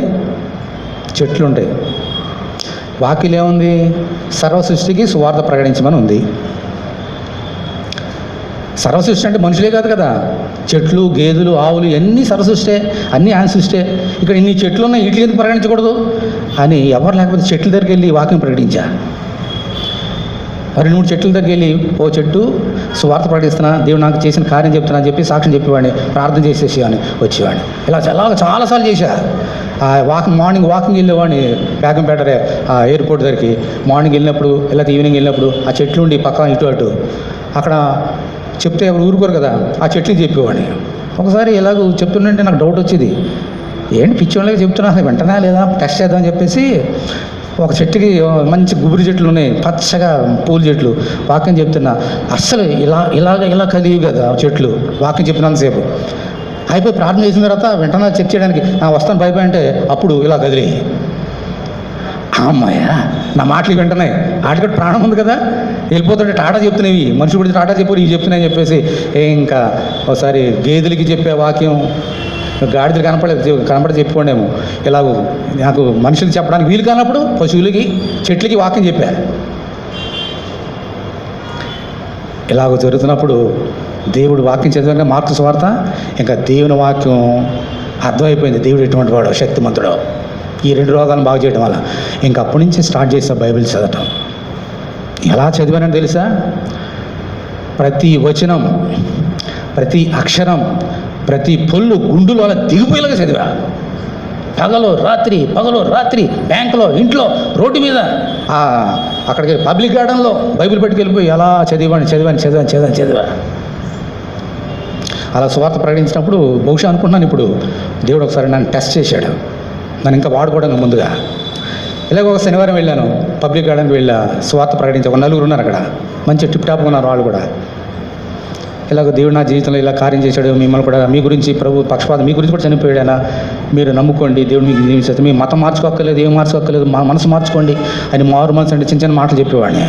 చెట్లు ఉంటాయి. వాక్యం ఏముంది? సర్వ సృష్టికి సువార్త ప్రకటించమని ఉంది. సర్వసృష్టి అంటే మనుషులే కాదు కదా, చెట్లు, గేదెలు, ఆవులు ఇవన్నీ సర్వసృష్టే, అన్నీ ఆయన సృష్టే. ఇక్కడ ఇన్ని చెట్లు ఉన్నాయి, వీటికి ఎందుకు ప్రకటించకూడదు అని ఎవరు లేకపోతే చెట్ల దగ్గరికి వెళ్ళి వాక్యం ప్రకటించా. 2-3 చెట్ల దగ్గరికి వెళ్ళి, ఓ చెట్టు సువార్త ప్రకటిస్తున్నా, దేవుడు నాకు చేసిన కార్యం చెప్తున్నా అని చెప్పి సాక్ష్యం చెప్పేవాడిని, ప్రార్థన చేసేసేవాడిని, వచ్చేవాడిని. ఇలా చాలాసార్లు చేశా. మార్నింగ్ వాకింగ్ వెళ్ళేవాడిని బేగంపేట ఎయిర్పోర్ట్ దగ్గరికి. మార్నింగ్ వెళ్ళినప్పుడు లేకపోతే ఈవినింగ్ వెళ్ళినప్పుడు ఆ చెట్లు ఉండి పక్కన ఇటు అటు అక్కడ చెప్తే ఎవరు ఊరుకోరు కదా, ఆ చెట్లకి చెప్పేవాడిని. ఒకసారి ఎలాగో చెప్తుంటే నాకు డౌట్ వచ్చేది, ఏంటి పిచ్చివాళ్ళకి చెప్తున్నా, వెంటనే లేదా టెస్ట్ చేద్దామని చెప్పేసి ఒక చెట్టుకి మంచి గుబురు చెట్లు ఉన్నాయి, పచ్చగా పూల చెట్లు. వాక్యం చెప్తున్నా, అస్సలు ఇలా కలిగి కదా చెట్లు. వాక్యం చెప్పినంతసేపు అయిపోయి ప్రార్థన చేసిన తర్వాత వెంటనే చెక్ చేయడానికి వస్తాను బై అంటే అప్పుడు ఇలా కదిలి, అమ్మాయ నా మాటలు వెంటనే ఆటగట్టు ప్రాణం ఉంది కదా, వెళ్ళిపోతుంటే టాటా చెప్తున్నాయి, మనుషులు కూడా టాటా చెప్పారు, ఇవి చెప్తున్నాయని చెప్పేసి ఇంకా ఒకసారి గేదెలకి చెప్పే వాక్యం, గాడిదలు కనపడి చెప్పుకోండేమో. ఇలాగూ నాకు మనుషులు చెప్పడానికి వీలు కానప్పుడు పశువులకి చెట్లకి వాక్యం చెప్పారు. ఇలాగ జరుగుతున్నప్పుడు దేవుడు వాక్యం చదివాక మార్కు సువార్త ఇంకా దేవుని వాక్యం అర్థమైపోయింది. దేవుడు ఎటువంటి వాడు, శక్తిమంతుడు. ఈ 2 రోగాలను బాగు చేయడం వల్ల ఇంకా అప్పటి నుంచి స్టార్ట్ చేసా బైబిల్ చదవటం. ఎలా చదివానని తెలుసా? ప్రతి వచనం, ప్రతి అక్షరం, ప్రతి పొల్లు గుండులో అలా దిగిపోయేలాగా చదివా. పగలు రాత్రి బ్యాంకులో, ఇంట్లో, రోడ్డు మీద, అక్కడికి పబ్లిక్ గార్డెన్లో బైబిల్ పట్టుకెళ్ళిపోయి అలా చదివా. అలా సువార్త ప్రకటించినప్పుడు బహుశా అనుకుంటున్నాను ఇప్పుడు దేవుడు ఒకసారి నన్ను టెస్ట్ చేశాడు, నన్ను ఇంకా వాడుకోవడానికి ముందుగా. ఇలాగ ఒక శనివారం వెళ్ళాను, పబ్లిక్ గార్డెన్కి వెళ్ళా, సువార్త ప్రకటించి. ఒక 4 ఉన్నారు అక్కడ, మంచి టిప్ టాప్గా ఉన్నారు వాళ్ళు కూడా. ఇలాగ దేవుడు నా జీవితంలో ఇలా కార్యం చేశాడు, మిమ్మల్ని కూడా మీ గురించి ప్రభు పక్షపాతం మీ గురించి కూడా చనిపోయాడైనా, మీరు నమ్ముకోండి, దేవుడు మీకు జీవించేది, మీ మతం మార్చుకోక్కర్లేదు, ఏం మార్చుకోక్కర్లేదు, మా మనసు మార్చుకోండి అని మారు మనసు అంటే చిన్న మాటలు చెప్పేవాడిని.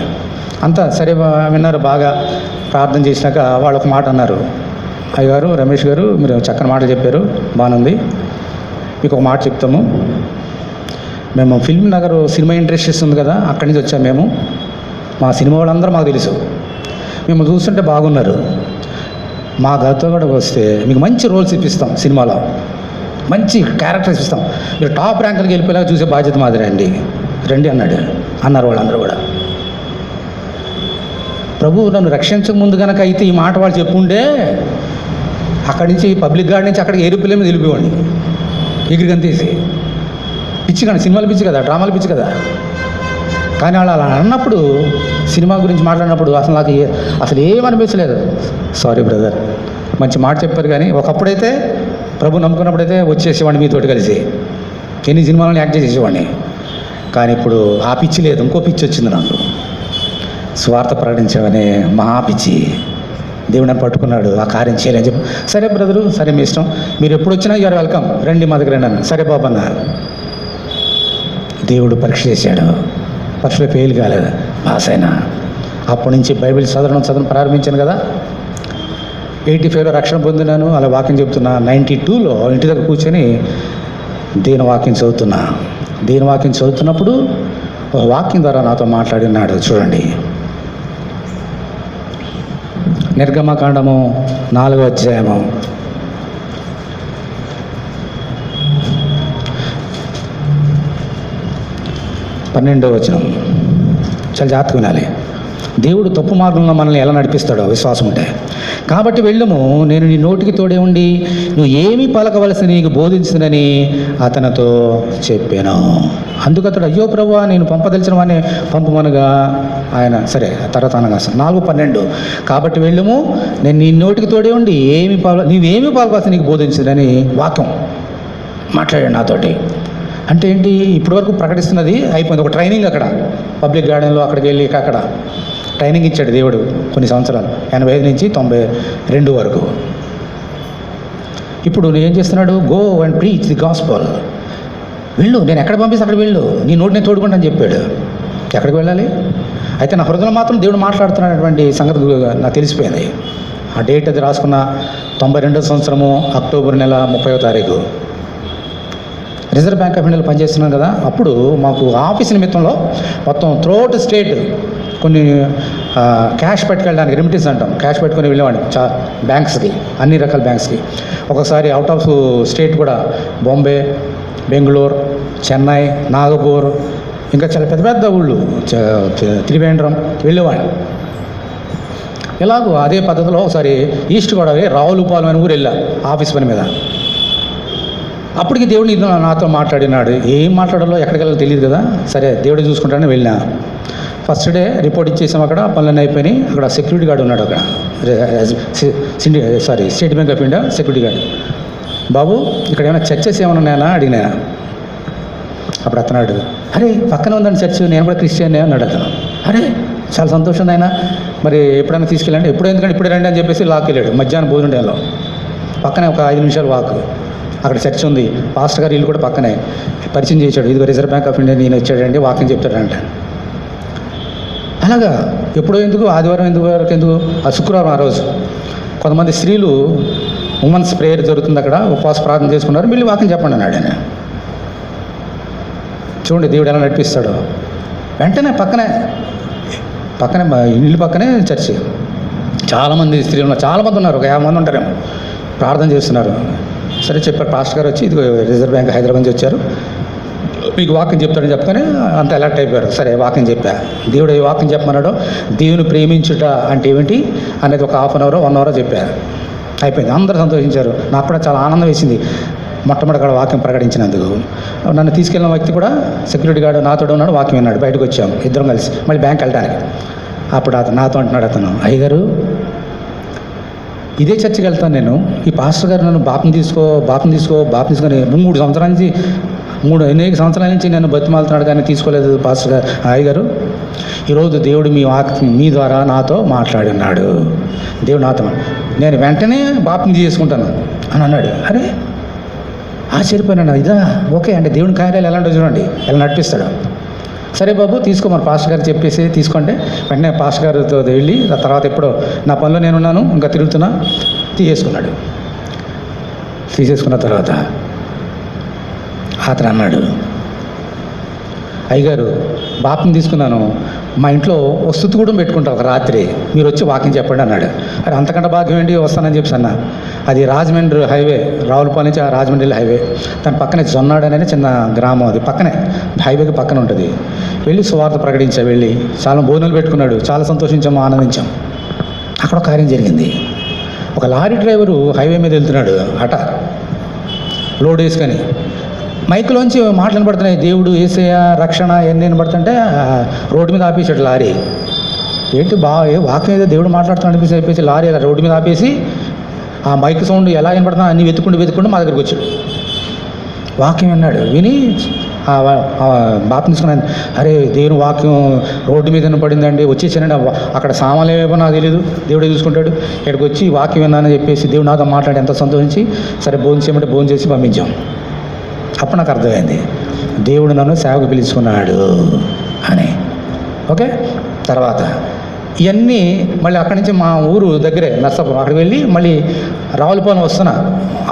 అంతా సరే విన్నారు. బాగా ప్రార్థన చేసినాక వాళ్ళు ఒక మాట అన్నారు, అయ్యగారు రమేష్ గారు మీరు చక్కని మాటలు చెప్పారు, బాగుంది, మీకు ఒక మాట చెప్తాము. మేము ఫిల్మ్ నగర్ సినిమా ఇండస్ట్రీస్ ఉంది కదా, అక్కడి నుంచి వచ్చాము మేము. మా సినిమా వాళ్ళందరూ మాకు తెలుసు, మేము చూస్తుంటే బాగున్నారు, మా గత కూడా వస్తే మీకు మంచి రోల్స్ ఇప్పిస్తాం, సినిమాలో మంచి క్యారెక్టర్స్ ఇస్తాం, మీరు టాప్ ర్యాంకులకి వెళ్ళిపోయేలాగా చూసే బాధ్యత మాదిరి రండి అన్నారు వాళ్ళందరూ కూడా. ప్రభు నన్ను రక్షించక ముందు కనుక అయితే ఈ మాట వాళ్ళు చెప్పుంటే అక్కడి నుంచి పబ్లిక్ గార్డ్ నుంచి అక్కడికి ఏరోప్లేన్ మీద వెళ్ళిపోవండి, ఎగిరిగంతేసి. పిచ్చి కానీ, సినిమాలు పిచ్చి కదా, డ్రామాలు పిచ్చి కదా. కానీ వాళ్ళు అలా అన్నప్పుడు, సినిమా గురించి మాట్లాడినప్పుడు నాకు అసలు ఏమనిపించలేదు. సారీ బ్రదర్, మంచి మాట చెప్పారు, కానీ ఒకప్పుడైతే ప్రభు నమ్ముకున్నప్పుడైతే వచ్చేసేవాడిని మీతోటి కలిసి, ఎన్ని సినిమాలను యాక్ట్ చేసేవాడిని. కానీ ఇప్పుడు ఆ పిచ్చి లేదు, ఇంకో పిచ్చి వచ్చింది నాకు. స్వార్థ ప్రకటించామనే మహా పిచ్చి. దేవుడు నన్ను పట్టుకున్నాడు, ఆ కార్యం చేయాలని చెప్పి. సరే బ్రదరు, సరే మీ ఇష్టం, మీరు ఎప్పుడు వచ్చినా యూఆర్ వెల్కమ్, రండి మా దగ్గర రండి. సరే బాబు అన్న. దేవుడు పరీక్ష చేశాడు, పరీక్షలో ఫెయిల్ కాలేదు, పాస్ అయినా. అప్పటి నుంచి బైబిల్ చదవడం ప్రారంభించాను కదా. 85లో రక్షణ పొందినాను, అలా వాక్యం చెప్తున్నా. 92లో ఇంటి దగ్గర కూర్చొని దేని వాక్యం చదువుతున్నా. దేని వాక్యం చదువుతున్నప్పుడు ఒక వాక్యం ద్వారా నాతో మాట్లాడినాడు. చూడండి, నిర్గమకాండము 4వ అధ్యాయము 12వ వచనం. చాలా జాగ్రత్తగా వినాలి. దేవుడు తప్పు మార్గంలో మనల్ని ఎలా నడిపిస్తాడో విశ్వాసం ఉంటే. కాబట్టి వెళ్ళము, నేను నీ నోటికి తోడే ఉండి నువ్వు ఏమీ పలకవలసి నీకు బోధించునని అతనితో చెప్పాను. అందుకు అతడు, అయ్యో ప్రభువా, నేను పంపదలిచిన వాడిని పంపమనగా ఆయన సరే తర్వాత అనగా 4:12. కాబట్టి వెళ్ళము, నేను నీ నోటికి తోడే ఉండి నువ్వేమీ పలకవలసి నీకు బోధించునని వాక్యం మాట్లాడాడు నాతోటి. అంటే ఏంటి? ఇప్పటివరకు ప్రకటిస్తున్నది అయిపోయింది. ఒక ట్రైనింగ్ అక్కడ పబ్లిక్ గార్డెన్లో అక్కడికి వెళ్ళి అక్కడ ట్రైనింగ్ ఇచ్చాడు దేవుడు కొన్ని సంవత్సరాలు, 85 నుంచి 92 వరకు. ఇప్పుడు నేను ఏం చేస్తున్నాడు? Go and preach the gospel. వెళ్ళు, నేను ఎక్కడ పంపిస్తే అక్కడ వెళ్ళు, నీ నోటి నేను తోడుకుంటాను చెప్పాడు. ఎక్కడికి వెళ్ళాలి? అయితే నా హృదయంలో మాత్రం దేవుడు మాట్లాడుతున్నటువంటి సంగతి నాకు తెలిసిపోయింది. ఆ డేట్ అది రాసుకున్న 92వ సంవత్సరము అక్టోబర్ నెల 30వ తారీఖు. రిజర్వ్ బ్యాంక్ ఆఫ్ ఇండియాలో పనిచేస్తున్నాను కదా. అప్పుడు మాకు ఆఫీస్ నిమిత్తంలో మొత్తం త్రూఅవుట్ స్టేట్ కొన్ని క్యాష్ పెట్టుకెళ్ళడానికి, రెమిటెన్స్ అంటాం, క్యాష్ పెట్టుకొని వెళ్ళేవాడిని బ్యాంక్స్కి, అన్ని రకాల బ్యాంక్స్కి. ఒకసారి అవుట్ ఆఫ్ స్టేట్ కూడా బాంబే, బెంగళూరు, చెన్నై, నాగపూర్, ఇంకా చాలా పెద్ద పెద్ద ఊళ్ళు, త్రివేంద్రం వెళ్ళేవాడిని. ఇలాగూ అదే పద్ధతిలో ఒకసారి ఈస్ట్ గోదావరి రావులపాలెం అనే ఊరు వెళ్ళా ఆఫీస్ పని మీద. అప్పటికి దేవుడు నాతో మాట్లాడినాడు. ఏం మాట్లాడాలో ఎక్కడికి వెళ్ళాలో తెలియదు కదా. సరే దేవుడే చూసుకుంటానని వెళ్ళినా. ఫస్ట్ డే రిపోర్ట్ ఇచ్చేసాం, అక్కడ పనులన్నీ అయిపోయినాయి. అక్కడ సెక్యూరిటీ గార్డు ఉన్నాడు, అక్కడ State Bank of India security guard. బాబు, ఇక్కడ ఏమైనా చర్చెస్ ఏమైనా ఉన్నాయా అడిగినా. అప్పుడు అతన్నాడు, అరే పక్కన ఉందండి చర్చ్, నేను కూడా క్రిస్టియన్ అన్నాడు అతను. అరే చాలా సంతోషం ఆయన, మరి ఎప్పుడైనా తీసుకెళ్ళండి. ఎప్పుడు ఎందుకంటే ఇప్పుడే రండి అని చెప్పేసి లాక్కెళ్ళాడు. మధ్యాహ్నం భోజనం టైంలో పక్కనే ఒక 5 నిమిషాలు వాక్, అక్కడ చర్చ్ ఉంది. పాస్టర్ గారు ఇల్లు కూడా పక్కనే. పరిచయం చేశాడు, ఇదిగో రిజర్వ్ బ్యాంక్ ఆఫ్ ఇండియా నేను వచ్చాడండి, వాకింగ్ చెప్తాడంట. అలాగా ఎప్పుడో ఎందుకు, ఆదివారం ఎందుకు, ఆ శుక్రవారం ఆ రోజు కొంతమంది స్త్రీలు ఉమెన్స్ ప్రేయర్ జరుగుతుంది అక్కడ, ఉపవాస ప్రార్థన చేసుకున్నారు, మళ్ళీ వాక్యం చెప్పండి అన్నాడు ఆయన. చూడండి దేవుడు ఎలా నడిపిస్తాడు. వెంటనే పక్కనే ఇల్లు పక్కనే చర్చి, చాలామంది స్త్రీలు ఉన్నారు, చాలామంది ఉన్నారు, ఒక 50 మంది ఉంటారేమో, ప్రార్థన చేస్తున్నారు. సరే చెప్పారు, పాస్టర్ గారు వచ్చి ఇది రిజర్వ్ బ్యాంక్ హైదరాబాద్ నుంచి వచ్చారు, మీకు వాక్యం చెప్తాడని చెప్పుకొని అంత అలర్ట్ అయిపోయారు. సరే వాక్యం చెప్పా. దేవుడు ఏ వాక్యం చెప్పమన్నాడో, దేవుని ప్రేమించుట అంటే ఏమిటి అనేది ఒక 1/2 అవర్ 1 అవర్ చెప్పారు. అయిపోయింది, అందరూ సంతోషించారు. నాకు కూడా చాలా ఆనందం వేసింది మొట్టమొదటి అక్కడ వాక్యం ప్రకటించినందుకు. నన్ను తీసుకెళ్ళిన వ్యక్తి కూడా సెక్యూరిటీ గార్డు నాతో ఉన్నాడు, వాక్యం విన్నాడు. బయటకు వచ్చాం ఇద్దరం కలిసి మళ్ళీ బ్యాంక్ వెళ్ళడానికి. అప్పుడు నాతో అంటున్నాడు అతను, అయ్యగారు ఇదే చర్చికి వెళ్తాను నేను, ఈ పాస్టర్ గారు నన్ను బాప్ని తీసుకొని 3 సంవత్సరాల నుంచి అనేక సంవత్సరాల నుంచి నేను బతిమాలుతున్నాడు కానీ తీసుకోలేదు పాస్టర్ గారు. అయ్యగారు ఈరోజు దేవుడు మీ ద్వారా నాతో మాట్లాడున్నాడు, దేవుడు నాతో నేను వెంటనే బాప్ని చేసుకుంటాను అని అన్నాడు. అరే ఆశ్చర్యపోయినాను. ఇదా ఓకే అంటే దేవుని కార్యాలు ఎలా ఉంటాయో చూడండి, ఎలా నడిపిస్తాడు. సరే బాబు తీసుకో, మన పాస్టర్ గారు చెప్పేసి తీసుకోండి. వెంటనే పాస్టర్ గారితో వెళ్ళి తర్వాత ఎప్పుడో నా పనిలో నేనున్నాను, ఇంకా తిరుగుతున్నా, తీసేసుకున్న తర్వాత అతను అన్నాడు, అయ్యగారు బాప్ని తీసుకున్నాను, మా ఇంట్లో ఓ స్తుతి కూడా పెట్టుకుంటా ఒక రాత్రి, మీరు వచ్చి వాకింగ్ చెప్పండి అన్నాడు. అరే అంతకంటే భాగ్యం ఏంటి, వస్తానని చెప్పి అన్న. అది రాజమండ్రి హైవే, రావులపాలెం నుంచి రాజమండ్రి హైవే, దాని పక్కనే జొన్నాడు అనేది చిన్న గ్రామం, అది పక్కనే హైవేకి పక్కన ఉంటుంది. వెళ్ళి సువార్త ప్రకటించా, వెళ్ళి చాలా భోజనాలు పెట్టుకున్నాడు, చాలా సంతోషించాము, ఆనందించాం. అక్కడ ఒక కార్యం జరిగింది. ఒక లారీ డ్రైవరు హైవే మీద వెళ్తున్నాడు అట లోడ్ వేసుకొని, మైకులోంచి మాటలు వినపడుతున్నాయి, దేవుడు యేసయ్య రక్షణ ఎన్ని వినపడుతుంటే రోడ్డు మీద ఆపేసాడు లారీ. ఏంటి వాక్యం ఏదో దేవుడు మాట్లాడుతున్నాడు అనిపించి లారీ రోడ్డు మీద ఆపేసి ఆ మైక్ సౌండ్ ఎలా వినపడుతున్నా అన్ని వెతుక్కుంటూ మా దగ్గరికి వచ్చాడు. వాక్యం విన్నాడు, విని బాప్ని తీసుకున్నాను. అరే దేవుని వాక్యం రోడ్డు మీద వినపడిందండి, వచ్చేసానండి, అక్కడ సామాన్లు ఏమో నాకు తెలియదు, దేవుడే చూసుకుంటాడు. ఇక్కడికి వచ్చి వాక్యం విన్నానని చెప్పేసి దేవుడు నాతో మాట్లాడి ఎంతో సంతోషించి సరే భోజనం చేయమంటే భోజనం చేసి పంపించాం. అప్పుడు నాకు అర్థమైంది దేవుడు నన్ను సేవకు పిలుచుకున్నాడు అని. ఓకే, తర్వాత ఇవన్నీ మళ్ళీ అక్కడి నుంచి మా ఊరు దగ్గరే నర్సాపురం, అక్కడికి వెళ్ళి మళ్ళీ రావులపాలెం వస్తున్నా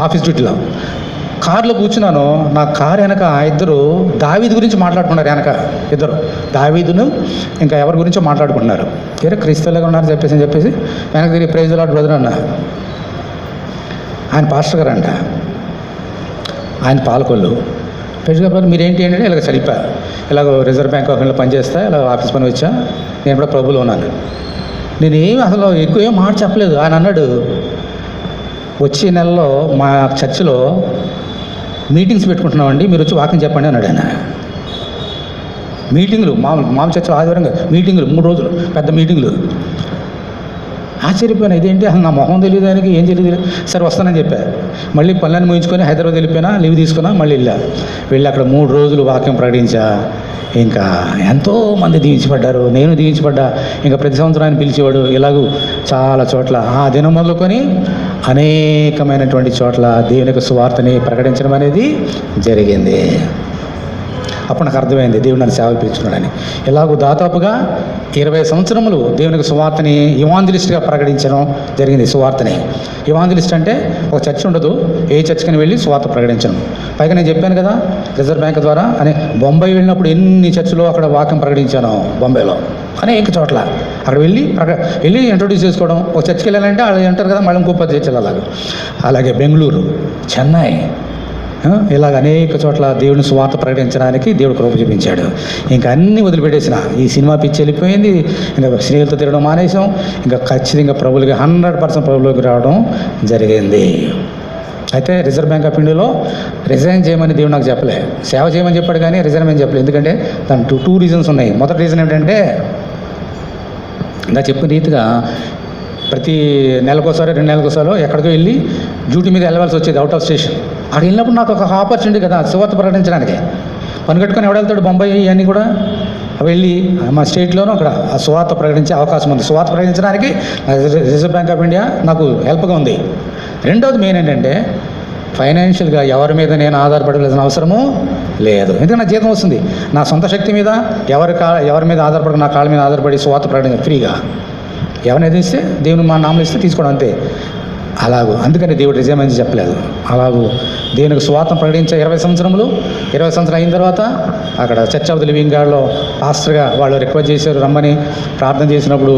ఆఫీస్ డ్యూటీలో. కారులో కూర్చున్నాను, నా కారు వెనక ఇద్దరు దావీదు గురించి మాట్లాడుకున్నారు. వెనక ఇద్దరు దావీదును ఇంకా ఎవరి గురించో మాట్లాడుకుంటున్నారు. వేరే క్రీస్తులాగా ఉన్నారని చెప్పేసి వెనక తిరిగి ప్రైజ్ లార్డ్ బ్రదర్ అన్న, ఆయన పాస్టర్ గారు అంట, ఆయన పాలకొల్లు. ప్రైజ్ గారు మీరేంటి అంటే ఇలాగ చనిపా, ఇలాగ రిజర్వ్ బ్యాంక్ ఆఫ్ ఇండియాలో పనిచేస్తా, ఇలా ఆఫీస్ పని వచ్చా, నేను కూడా ప్రభులో ఉన్నాను. నేనేమి అసలు ఎక్కువ ఏం మాట చెప్పలేదు. ఆయన అన్నాడు, వచ్చే నెలలో మా చర్చిలో మీటింగ్స్ పెట్టుకుంటున్నామండి, మీరు వచ్చి వాకింగ్ చెప్పండి అన్నాడు ఆయన. మీటింగులు మామూలు చర్చలో ఆదివారంగా మీటింగులు 3 రోజులు పెద్ద మీటింగులు. ఆశ్చర్యపోయినా, ఇదేంటి అసలు నా మొహం తెలియదు, దానికి ఏం తెలియదు. సరే వస్తానని చెప్పా. మళ్ళీ పనులను ముగించుకొని హైదరాబాద్ వెళ్ళిపోయినా, లీవ్ తీసుకున్నా, మళ్ళీ వెళ్ళి అక్కడ 3 రోజులు వాక్యం ప్రకటించా. ఇంకా ఎంతోమంది దీవించబడ్డారు, నేను దీవించబడ్డా. ఇంకా ప్రతి సంవత్సరం ఆయన పిలిచేవాడు, ఇలాగూ చాలా చోట్ల ఆ దినం మొదలుకొని అనేకమైనటువంటి చోట్ల దేవుని యొక్క సువార్తని ప్రకటించడం అనేది జరిగింది. అప్పుడు నాకు అర్థమైంది దేవుడు నన్ను సేవలు పిలుచుకున్నాడని. ఇలాగూ దాదాపుగా 20 సంవత్సరములు దేవునికి సువార్తని ఇవాంజలిస్ట్గా ప్రకటించడం జరిగింది. సువార్తని ఇవాంజలిస్ట్ అంటే ఒక చర్చ్ ఉండదు, ఏ చర్చ్కని వెళ్ళి సువార్త ప్రకటించడం. పైగా నేను చెప్పాను కదా రిజర్వ్ బ్యాంక్ ద్వారా అని, బొంబాయి వెళ్ళినప్పుడు ఎన్ని చర్చిలో అక్కడ వాక్యం ప్రకటించాను. బొంబాయిలో అనేక చోట్ల అక్కడ వెళ్ళి ఇంట్రొడ్యూస్ చేసుకోవడం. ఒక చర్చ్కి వెళ్ళాలంటే వాళ్ళు అంటారు కదా, మళ్ళీ ఇంకో 10 చర్చలు అలాగే బెంగళూరు, చెన్నై, ఇలాగ అనేక చోట్ల దేవుని సువార్త ప్రకటించడానికి దేవుడు కృప చూపించాడు. ఇంకా అన్నీ వదిలిపెట్టేసిన, ఈ సినిమా పిచ్చి వెళ్ళిపోయింది, ఇంకా స్నేహితులతో తిరగడం మానేసాం. ఇంకా ఖచ్చితంగా ప్రభువులకి 100% ప్రభువులోకి రావడం జరిగింది. అయితే రిజర్వ్ బ్యాంక్ ఆఫ్ ఇండియాలో రిజైన్ చేయమని దేవుడు నాకు చెప్పలే, సేవ చేయమని చెప్పాడు కానీ రిజైన్ అని చెప్పలేదు. ఎందుకంటే దానికి 2 రీజన్స్ ఉన్నాయి. మొదటి రీజన్ ఏంటంటే నాకు చెప్పిన రీతిగా ప్రతి నెలకోసారి 2 నెలలకోసారో ఎక్కడికో వెళ్ళి డ్యూటీ మీద వెళ్ళవలసి వచ్చేది, అవుట్ ఆఫ్ స్టేషన్. అక్కడ వెళ్ళినప్పుడు నాకు ఒక ఆపర్చునిటీ కదా సువార్త ప్రకటించడానికి. పని కట్టుకొని ఎవడెళ్తాడు బొంబాయి ఇవన్నీ కూడా వెళ్ళి మా స్టేట్లోనూ అక్కడ ఆ సువార్త ప్రకటించే అవకాశం ఉంది. సువార్త ప్రకటించడానికి రిజర్వ్ బ్యాంక్ ఆఫ్ ఇండియా నాకు హెల్ప్గా ఉంది. రెండవది మెయిన్ ఏంటంటే ఫైనాన్షియల్గా ఎవరి మీద నేను ఆధారపడవలసిన అవసరము లేదు. ఎందుకంటే నా జీతం వస్తుంది. నా సొంత శక్తి మీద ఎవరి మీద ఆధారపడ, నా కాళ్ళ మీద ఆధారపడి సువార్త ప్రకటించ ఫ్రీగా ఎవరిని ఎదిరిస్తే దేవుని మా నామలు ఇస్తే తీసుకోవడం అంతే. అలాగూ అందుకని దేవుడు రిజైన్ అని చెప్పలేదు. అలాగూ దేవునికి స్వార్థం ప్రకటించే 20 సంవత్సరాలు అయిన తర్వాత అక్కడ చర్చ్ ఆఫ్ ది లివింగ్ గాడ్లో పాస్టర్గా వాళ్ళు రిక్వెస్ట్ చేశారు, రమ్మని ప్రార్థన చేసినప్పుడు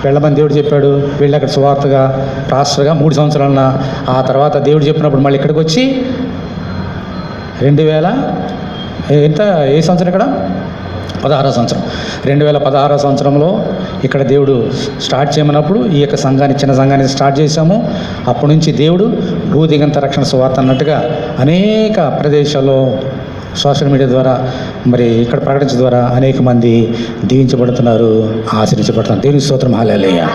వెళ్ళమని దేవుడు చెప్పాడు. వెళ్ళి అక్కడ స్వార్థగా పాస్టర్గా 3 సంవత్సరాలన్న ఆ తర్వాత దేవుడు చెప్పినప్పుడు మళ్ళీ ఇక్కడికి వచ్చి 2000 ఏ సంవత్సరం ఇక్కడ 16వ సంవత్సరం 2016వ సంవత్సరంలో ఇక్కడ దేవుడు స్టార్ట్ చేయమన్నప్పుడు ఈ యొక్క సంఘాన్ని, చిన్న సంఘాన్ని స్టార్ట్ చేశాము. అప్పటి నుంచి దేవుడు భూదిగంత రక్షణ సువార్త అన్నట్టుగా అనేక ప్రదేశాల్లో సోషల్ మీడియా ద్వారా మరి ఇక్కడ ప్రకటించడం ద్వారా అనేక మంది దీవించబడుతున్నారు, ఆశ్రయించబడుతున్నారు. దేవుని స్తోత్రం, హల్లెలూయా.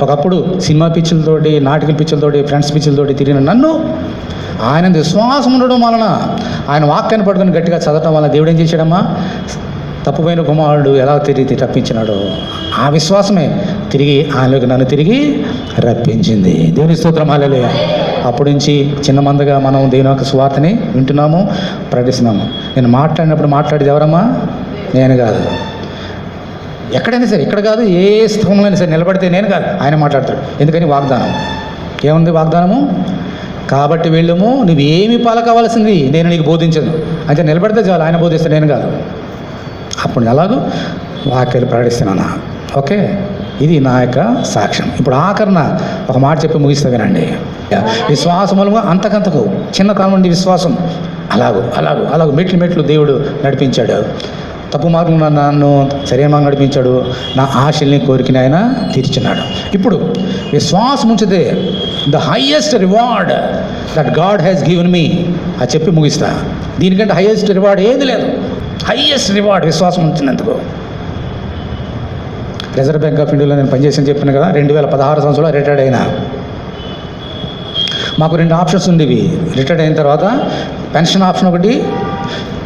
ఒకప్పుడు సినిమా పిచ్చులతోటి, నాటికల పిచ్చులతోటి, ఫ్రెండ్స్ పిచ్చులతోటి తిరిగిన నన్ను ఆయన విశ్వాసం ఉండడం వలన, ఆయన వాక్యాన్ని పట్టుకొని గట్టిగా చదవడం వలన దేవుడు ఏం చేశాడమ్మా, తప్పుపోయిన కుమారుడు ఎలా తిరిగి రప్పించినాడో ఆ విశ్వాసమే తిరిగి ఆయనలోకి నన్ను తిరిగి రప్పించింది. దేవుని స్తోత్రం, హల్లెలూయా. అప్పటి నుంచి చిన్న మందగా మనం దేవుని యొక్క సువార్తని వింటున్నాము, ప్రకటిస్తున్నాము. నేను మాట్లాడినప్పుడు మాట్లాడేది ఎవరమ్మా? నేను కాదు. ఎక్కడైనా సరే, ఇక్కడ కాదు, ఏ స్థలంలో అయినా సరే నిలబడితే నేను కాదు, ఆయన మాట్లాడతాడు. ఎందుకని? వాగ్దానం. ఏముంది వాగ్దానము? కాబట్టి వెళ్ళము, నువ్వేమి పలకవలసింది నేను నీకు బోధించను. అంటే నిలబడితే చాలు, ఆయన బోధిస్తాడు, నేను కాదు. అప్పుడు ఎలాగూ వాక్యాలు ప్రకటిస్తున్నాను. ఓకే, ఇది నా యొక్క సాక్ష్యం. ఇప్పుడు ఆఖరణ ఒక మాట చెప్పి ముగిస్తా వినండి. విశ్వాసములుగా అంతకంతకు చిన్నతనం నుండి విశ్వాసం అలాగూ మెట్లు దేవుడు నడిపించాడు. తప్పు మార్గంలో నన్ను సరైన మార్గం నడిపించాడు. నా ఆశల్ని, కోరికని ఆయన తీర్చున్నాడు. ఇప్పుడు విశ్వాసం ఉంచితే the highest reward that God has given me అది చెప్పి ముగిస్తా. దీనికంటే హైయెస్ట్ రివార్డ్ ఏది లేదు. హైయెస్ట్ రివార్డ్ విశ్వాసం ఉంచినందుకు. రిజర్వ్ బ్యాంక్ ఆఫ్ ఇండియాలో నేను పనిచేసాను చెప్పాను కదా. 2016 సంవత్సరంలో రిటైర్డ్ అయినా. మాకు 2 ఆప్షన్స్ ఉండేవి. రిటైర్డ్ అయిన తర్వాత పెన్షన్ ఆప్షన్ ఒకటి,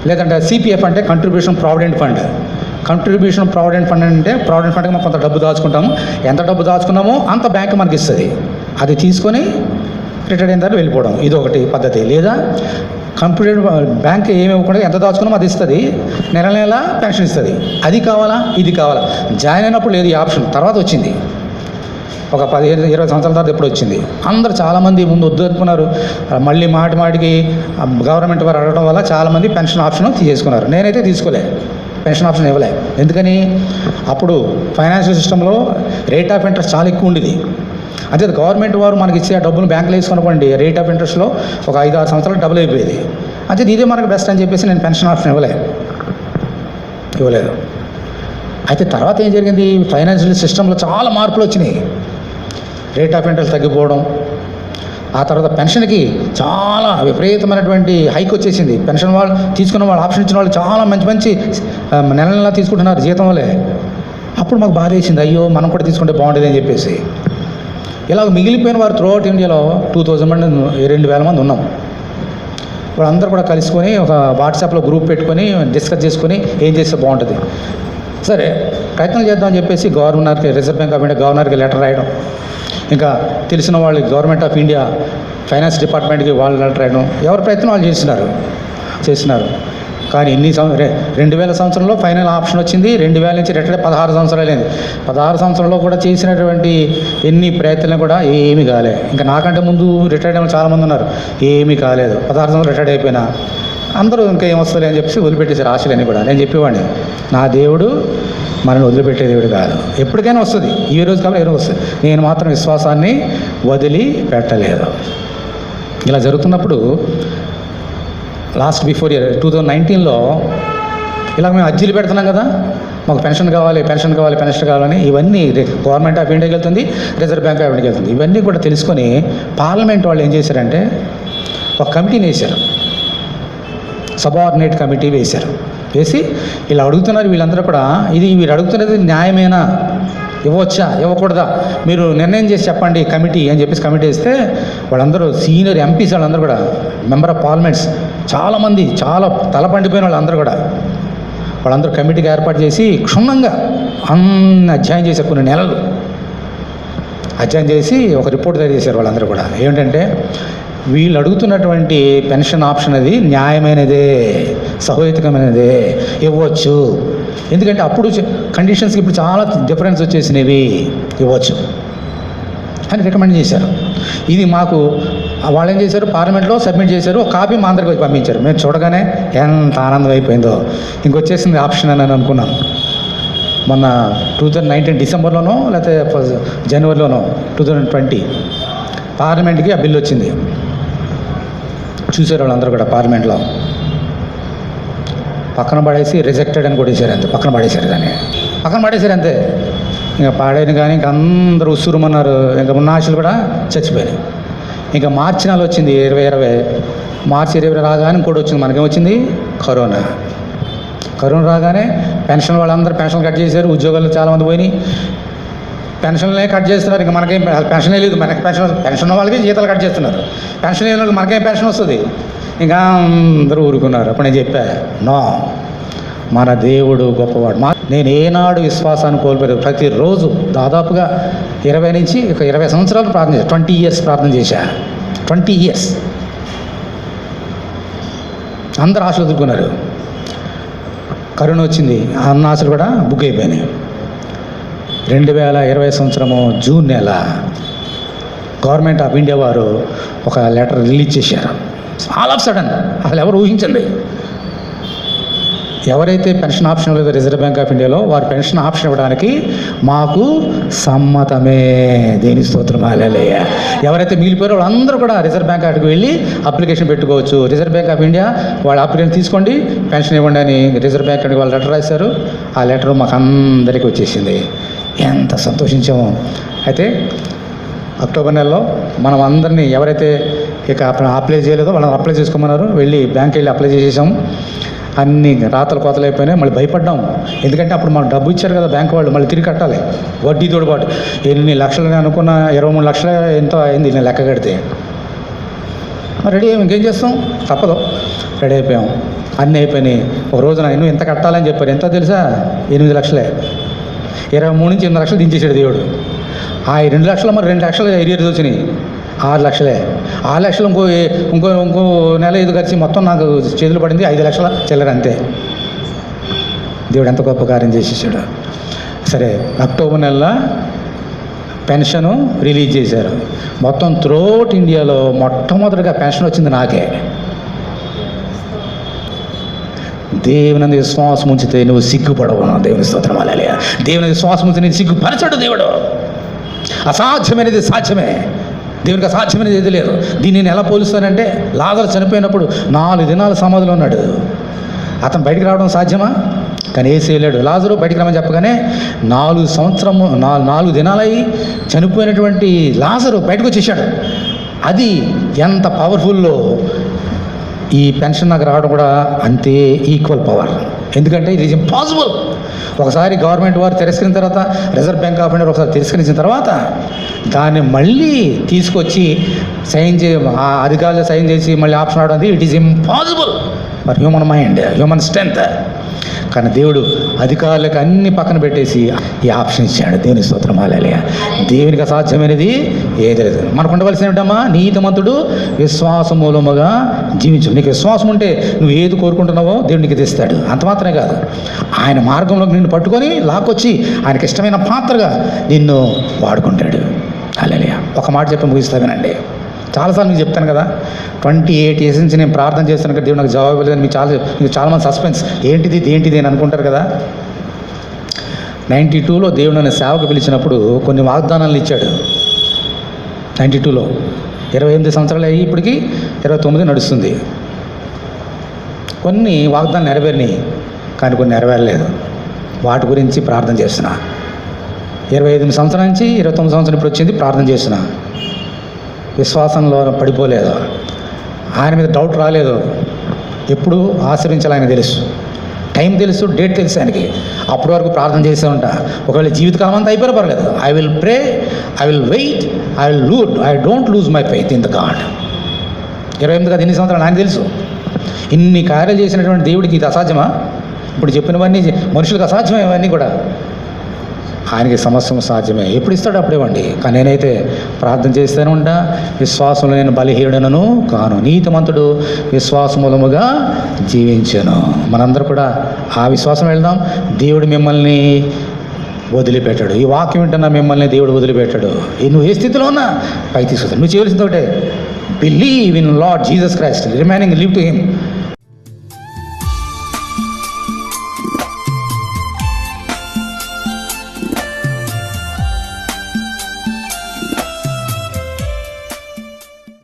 లేదంటే సిపిఎఫ్ అంటే contribution provident fund. Contribution provident fund అంటే ప్రావిడెంట్ ఫండ్కి మనం కొంత డబ్బు దాచుకుంటాము. ఎంత డబ్బు దాచుకున్నామో అంత బ్యాంక్ మనకి ఇస్తుంది. అది తీసుకొని రిటైర్డ్ అయిన తర్వాత వెళ్ళిపోవడం, ఇది ఒకటి పద్ధతి. లేదా కంప్యూటర్ బ్యాంక్ ఏమి ఇవ్వకుండా ఎంత దాచుకున్నామో అది ఇస్తుంది, నెల పెన్షన్ ఇస్తుంది. అది కావాలా, ఇది కావాలా? జాయిన్ అయినప్పుడు లేదు ఈ ఆప్షన్, తర్వాత వచ్చింది. ఒక 15-20 సంవత్సరాల తర్వాత ఎప్పుడు వచ్చింది. అందరూ చాలామంది ముందు వద్దు అనుకున్నారు. మళ్ళీ మాటికి గవర్నమెంట్ వారు అడగడం వల్ల చాలామంది పెన్షన్ ఆప్షన్ తీసుకున్నారు. నేనైతే తీసుకోలే, పెన్షన్ ఆప్షన్ ఇవ్వలే. ఎందుకని? అప్పుడు ఫైనాన్షియల్ సిస్టంలో రేట్ ఆఫ్ ఇంట్రెస్ట్ చాలా ఎక్కువ ఉండేది. అదే గవర్నమెంట్ వారు మనకి ఇచ్చే ఆ డబ్బులు బ్యాంకులో వేసుకునుకోండి, రేట్ ఆఫ్ ఇంట్రెస్ట్లో ఒక 5-6 సంవత్సరాలు డబుల్ అయిపోయేది. అంటే ఇదే మనకు బెస్ట్ అని చెప్పేసి నేను పెన్షన్ ఆప్షన్ ఇవ్వలేదు. అయితే తర్వాత ఏం జరిగింది? ఫైనాన్షియల్ సిస్టంలో చాలా మార్పులు వచ్చినాయి. రేట్ ఆఫ్ ఇంట్రెస్ట్ తగ్గిపోవడం, ఆ తర్వాత పెన్షన్కి చాలా విపరీతమైనటువంటి హైక్ వచ్చేసింది. పెన్షన్ వాళ్ళు తీసుకున్న వాళ్ళు, ఆప్షన్ ఇచ్చిన వాళ్ళు చాలా మంచి నెల తీసుకుంటున్నారు జీతం వల్లే. అప్పుడు మాకు బాధ వేసింది, అయ్యో మనం కూడా తీసుకుంటే బాగుంటుంది అని చెప్పేసి. ఇలా మిగిలిపోయిన వారు త్రూఅవుట్ ఇండియాలో 2000 మంది, 2000 మంది ఉన్నాం. వాళ్ళందరూ కూడా కలుసుకొని ఒక వాట్సాప్లో గ్రూప్ పెట్టుకొని డిస్కస్ చేసుకొని ఏం చేస్తే బాగుంటుంది. సరే ప్రయత్నం చేద్దామని చెప్పేసి గవర్నర్కి, రిజర్వ్ బ్యాంక్ ఆఫ్ ఇండియా గవర్నర్కి లెటర్ రాయడం, ఇంకా తెలిసిన వాళ్ళు గవర్నమెంట్ ఆఫ్ ఇండియా ఫైనాన్స్ డిపార్ట్మెంట్కి వాళ్ళు లెటర్ రాయడం, ఎవరి ప్రయత్నం వాళ్ళు చేసినారు. కానీ 2000 సంవత్సరంలో ఫైనల్ ఆప్షన్ వచ్చింది. 2000 నుంచి రిటైర్డ్ 16 సంవత్సరాలు అయింది. 16 సంవత్సరంలో కూడా చేసినటువంటి ఎన్ని ప్రయత్నాలు కూడా ఏమీ కాలే. ఇంకా నాకంటే ముందు రిటైర్డ్ అయిన చాలామంది ఉన్నారు, ఏమీ కాలేదు. 16 సంవత్సరాలు రిటైర్డ్ అయిపోయినా అందరూ ఇంకా ఏమొస్తుంది అని చెప్పేసి వదిలిపెట్టేసారు ఆశలన్నీ కూడా. నేను చెప్పేవాడిని, నా దేవుడు మనల్ని వదిలిపెట్టే దేవుడు కాదు, ఎప్పటికైనా వస్తుంది. ఈ రోజు కాబట్టి ఏదో వస్తుంది. నేను మాత్రం విశ్వాసాన్ని వదిలి పెట్టలేదు. ఇలా జరుగుతున్నప్పుడు లాస్ట్ బిఫోర్ ఇయర్ 2019లో ఇలా మేము అర్జీలు పెడుతున్నాం కదా, మాకు పెన్షన్ కావాలని. ఇవన్నీ గవర్నమెంట్ ఆఫ్ ఇండియాకి వెళ్తుంది, రిజర్వ్ బ్యాంక్ ఆఫ్ ఇండియాకి వెళ్తుంది. ఇవన్నీ కూడా తెలుసుకొని పార్లమెంట్ వాళ్ళు ఏం చేశారంటే ఒక కమిటీని వేశారు, సబార్డినేట్ కమిటీ వేసి ఇలా అడుగుతున్నారు. వీళ్ళందరూ కూడా వీరు అడుగుతున్నది న్యాయమేనా, ఇవ్వచ్చా ఇవ్వకూడదా, మీరు నిర్ణయం చేసి చెప్పండి కమిటీ అని చెప్పేసి కమిటీ వేస్తే వాళ్ళందరూ సీనియర్ ఎంపీస్ వాళ్ళందరూ కూడా, మెంబర్ ఆఫ్ పార్లమెంట్స్ చాలామంది, చాలా తలపండిపోయిన వాళ్ళందరూ కమిటీకి ఏర్పాటు చేసి క్షుణ్ణంగా అన్ని అధ్యయనం చేశారు. కొన్ని నెలలు అధ్యయనం చేసి ఒక రిపోర్ట్ తయారు చేశారు. వాళ్ళందరూ కూడా ఏమిటంటే, వీళ్ళు అడుగుతున్నటువంటి పెన్షన్ ఆప్షన్ అది న్యాయమైనదే, సహేతుకమైనదే, ఇవ్వచ్చు. ఎందుకంటే అప్పుడు కండిషన్స్కి ఇప్పుడు చాలా డిఫరెన్స్ వచ్చేసినవి, ఇవ్వచ్చు అని రికమెండ్ చేశారు. ఇది మాకు వాళ్ళు ఏం చేశారు, పార్లమెంట్లో సబ్మిట్ చేశారు, ఒక కాపీ మా అందరికి వచ్చి పంపించారు. మేము చూడగానే ఎంత ఆనందం అయిపోయిందో, ఇంకొచ్చేసింది ఆప్షన్ అని అనుకున్నాం. మొన్న 2019 డిసెంబర్లోనో లేకపోతే జనవరిలోనో 2020 పార్లమెంట్కి ఆ బిల్లు వచ్చింది. చూసారు వాళ్ళందరూ కూడా పార్లమెంట్లో. పక్కన పడేసి రిజెక్టెడ్ అని కొట్టేశారు, అంతే. పక్కన పడేశారు దాన్ని, పక్కన పడేశారు అంతే. ఇంకా పాడైన కానీ ఇంక అందరూ ఉసురుమన్నారు. ఇంకా ఉన్న ఆశలు కూడా చచ్చిపోయినాయి. ఇంకా మార్చి నెల వచ్చింది 2020. మార్చి 20 రాగానే ఇంకోటి వచ్చింది. మనకేమొచ్చింది? కరోనా రాగానే పెన్షన్ వాళ్ళందరూ పెన్షన్ కట్ చేశారు. ఉద్యోగాలు చాలామంది పోయినాయి. పెన్షన్లే కట్ చేస్తున్నారు. ఇంకా మనకేం పెన్షనే లేదు. మనకి పెన్షన్ వాళ్ళకి జీతాలు కట్ చేస్తున్నారు. పెన్షన్ లేని వాళ్ళకి మనకేం పెన్షన్ వస్తుంది? ఇంకా అందరూ ఊరుకున్నారు. అప్పుడు నేను చెప్పా, నో, మన దేవుడు గొప్పవాడు. నేను ఏనాడు విశ్వాసాన్ని కోల్పోలేదు. ప్రతిరోజు దాదాపుగా 20 నుంచి 20 సంవత్సరాలు ప్రార్థన చేశాను. 20 years ప్రార్థన చేశా. 20 years. అందరూ ఆశలు వదులుకున్నారు. కరోనా వచ్చింది, అన్న ఆశలు కూడా బుక్ అయిపోయినాయి. 2020 సంవత్సరము జూన్ నెల గవర్నమెంట్ ఆఫ్ ఇండియా వారు ఒక లెటర్ రిలీజ్ చేశారు. ఆల్ ఆఫ్ సడన్, అసలు ఎవరు ఊహించండి. ఎవరైతే పెన్షన్ ఆప్షన్ లేదో రిజర్వ్ బ్యాంక్ ఆఫ్ ఇండియాలో, వారు పెన్షన్ ఆప్షన్ ఇవ్వడానికి మాకు సమ్మతమే. దేని స్తోత్రం, హల్లెలూయా. ఎవరైతే మిగిలిపోయారో వాళ్ళందరూ కూడా రిజర్వ్ బ్యాంక్ ఆఫ్కి వెళ్ళి అప్లికేషన్ పెట్టుకోవచ్చు. రిజర్వ్ బ్యాంక్ ఆఫ్ ఇండియా వాళ్ళ అప్లికేషన్ తీసుకోండి, పెన్షన్ ఇవ్వండి అని రిజర్వ్ బ్యాంక్ ఆఫ్ వాళ్ళు లెటర్ రాశారు. ఆ లెటర్ మాకు అందరికీ వచ్చేసింది. ఎంత సంతోషించాము. అయితే అక్టోబర్ నెలలో మనం అందరినీ ఎవరైతే ఇక అప్లై చేయలేదో వాళ్ళని అప్లై చేసుకోమన్నారు. వెళ్ళి బ్యాంక్ వెళ్ళి అప్లై చేసేసాము. అన్ని రాతలు కోతలు అయిపోయినాయి. మళ్ళీ భయపడ్డాం. ఎందుకంటే అప్పుడు మాకు డబ్బు ఇచ్చారు కదా బ్యాంక్ వాళ్ళు, మళ్ళీ తిరిగి కట్టాలి వడ్డీతో పాటు. ఎన్ని లక్షలు అనుకున్న 23 లక్షలు ఎంతో అయింది నేను లెక్క కడితే. రెడీ అయ్యాం, ఇంకేం చేస్తాం, తప్పదు. రెడీ అయిపోయాం, అన్నీ అయిపోయినాయి. ఒక రోజున నువ్వు ఎంత కట్టాలని చెప్పారు. ఎంతో తెలుసా? 8 లక్షలే. 23 నుంచి 8 లక్షలు దించేసాడు దేవుడు. ఆ 2 లక్షలు మరి 2 లక్షలు ఏరియర్స్ వచ్చినాయి. 6 లక్షలే. 6 లక్షలు ఇంకో నెల ఇది ఖర్చు మొత్తం నాకు చేతులు పడింది 5 లక్షల చిల్లర, అంతే. దేవుడు ఎంత గొప్ప కార్యం చేసేసాడు. సరే, అక్టోబర్ నెలలో పెన్షను రిలీజ్ చేశారు. మొత్తం త్రూఅవుట్ ఇండియాలో మొట్టమొదటిగా పెన్షన్ వచ్చింది నాకే. దేవుని విశ్వాసం ఉంచితే నువ్వు సిగ్గుపడవు. దేవుని స్తోత్రం, హల్లెలూయా. దేవుని విశ్వాసం ఉంచి నేను సిగ్గుపరచడు దేవుడు. అసాధ్యమైనది సాధ్యమే. దేవునికి అసాధ్యమైనది ఏది లేదు. దీన్ని నేను ఎలా పోలుస్తానంటే, లాజరు చనిపోయినప్పుడు 4 దినాలు సమాధిలో ఉన్నాడు. అతను బయటికి రావడం సాధ్యమా? కానీ ఏసీ వెళ్ళాడు. లాజరు బయటికి రమ్మని చెప్పగానే 4 దినాలయ్యి చనిపోయినటువంటి లాజరు బయటకు వచ్చేసాడు. అది ఎంత పవర్ఫుల్లో ఈ పెన్షన్ నాకు రావడం కూడా అంతే ఈక్వల్ పవర్. ఎందుకంటే ఇది ఇంపాసిబుల్. ఒకసారి గవర్నమెంట్ వారు తిరస్కరించిన తర్వాత, రిజర్వ్ బ్యాంక్ ఆఫ్ ఇండియా ఒకసారి తిరస్కరించిన తర్వాత దాన్ని మళ్ళీ తీసుకొచ్చి ఆ అధికారులు సైన్ చేసి మళ్ళీ ఆప్షన్ రావడం, it is impossible for human mind, human strength. కానీ దేవుడు అధికారులకు అన్ని పక్కన పెట్టేసి ఈ ఆప్షన్ ఇచ్చాడు. దేవుని స్తోత్రం, హల్లెలూయా. దేవునికి అసాధ్యమైనది ఏది లేదు. మనకు ఉండవలసిన ఏంటమ్మా? నీతిమంతుడు విశ్వాస మూలముగా జీవించు. నీకు విశ్వాసం ఉంటే నువ్వు ఏది కోరుకుంటున్నావో దేవుడు నీకు తెస్తాడు. అంత మాత్రమే కాదు, ఆయన మార్గంలో నిన్ను పట్టుకొని లాక్కొచ్చి ఆయనకి ఇష్టమైన పాత్రగా నిన్ను వాడుకుంటాడు. హల్లెలూయా. ఒక మాట చెప్పి ముగిస్తానండి. చాలాసార్లు మీకు చెప్తాను కదా, 28 years నుంచి నేను ప్రార్థన చేస్తాను కదా, దేవుడు నాకు జవాబు ఇవ్వలేదని మీకు చాలామంది సస్పెన్స్, ఏంటిది అని అనుకుంటారు కదా. 92లో దేవుడు నన్ను సేవకు పిలిచినప్పుడు కొన్ని వాగ్దానాలు ఇచ్చాడు. 92లో 28 సంవత్సరాలు అయ్యి ఇప్పటికి 29 నడుస్తుంది. కొన్ని వాగ్దానాలు నెరవేరినాయి, కానీ కొన్ని నెరవేరలేదు. వాటి గురించి ప్రార్థన చేస్తున్నా. 28 సంవత్సరాల నుంచి 29 సంవత్సరం ఇప్పుడు వచ్చింది, ప్రార్థన చేస్తున్నా. విశ్వాసంలో పడిపోలేదు. ఆయన మీద డౌట్ రాలేదు. ఎప్పుడు ఆశ్రయించాలి ఆయన తెలుసు, టైం తెలుసు, డేట్ తెలుసు ఆయనకి. అప్పటి వరకు ప్రార్థన చేస్తూ ఉంటా. ఒకవేళ జీవితకాలం అంతా అయిపోయినా పర్లేదు. I will pray, I will wait, I don't lose my faith in the God. 28 కాదు, 8 సంవత్సరాలు ఆయన తెలుసు. ఇన్ని కార్యాలు చేసినటువంటి దేవుడికి ఇది అసాధ్యమా? ఇప్పుడు చెప్పినవన్నీ మనుషులకు అసాధ్యమే. ఇవన్నీ కూడా ఆయనకి సమస్తం సాధ్యమే. ఎప్పుడు ఇస్తాడో అప్పుడే ఇవ్వండి. కానీ నేనైతే ప్రార్థన చేస్తూనే ఉంటా. విశ్వాసంలో నేను బలహీనుడను కాను, నీతిమంతుడు విశ్వాసమూలముగా జీవించను. మనందరూ కూడా ఆ విశ్వాసం వెళ్దాం. దేవుడు మిమ్మల్ని వదిలిపెట్టాడు. ఈ వాక్యం వింటున్నా మిమ్మల్ని దేవుడు వదిలిపెట్టాడు. నువ్వు ఏ స్థితిలో ఉన్నా పై తీసుకుంటాడు. నువ్వు చేయవలసింది ఒకటే, believe in lord Jesus Christ, remaining live to him.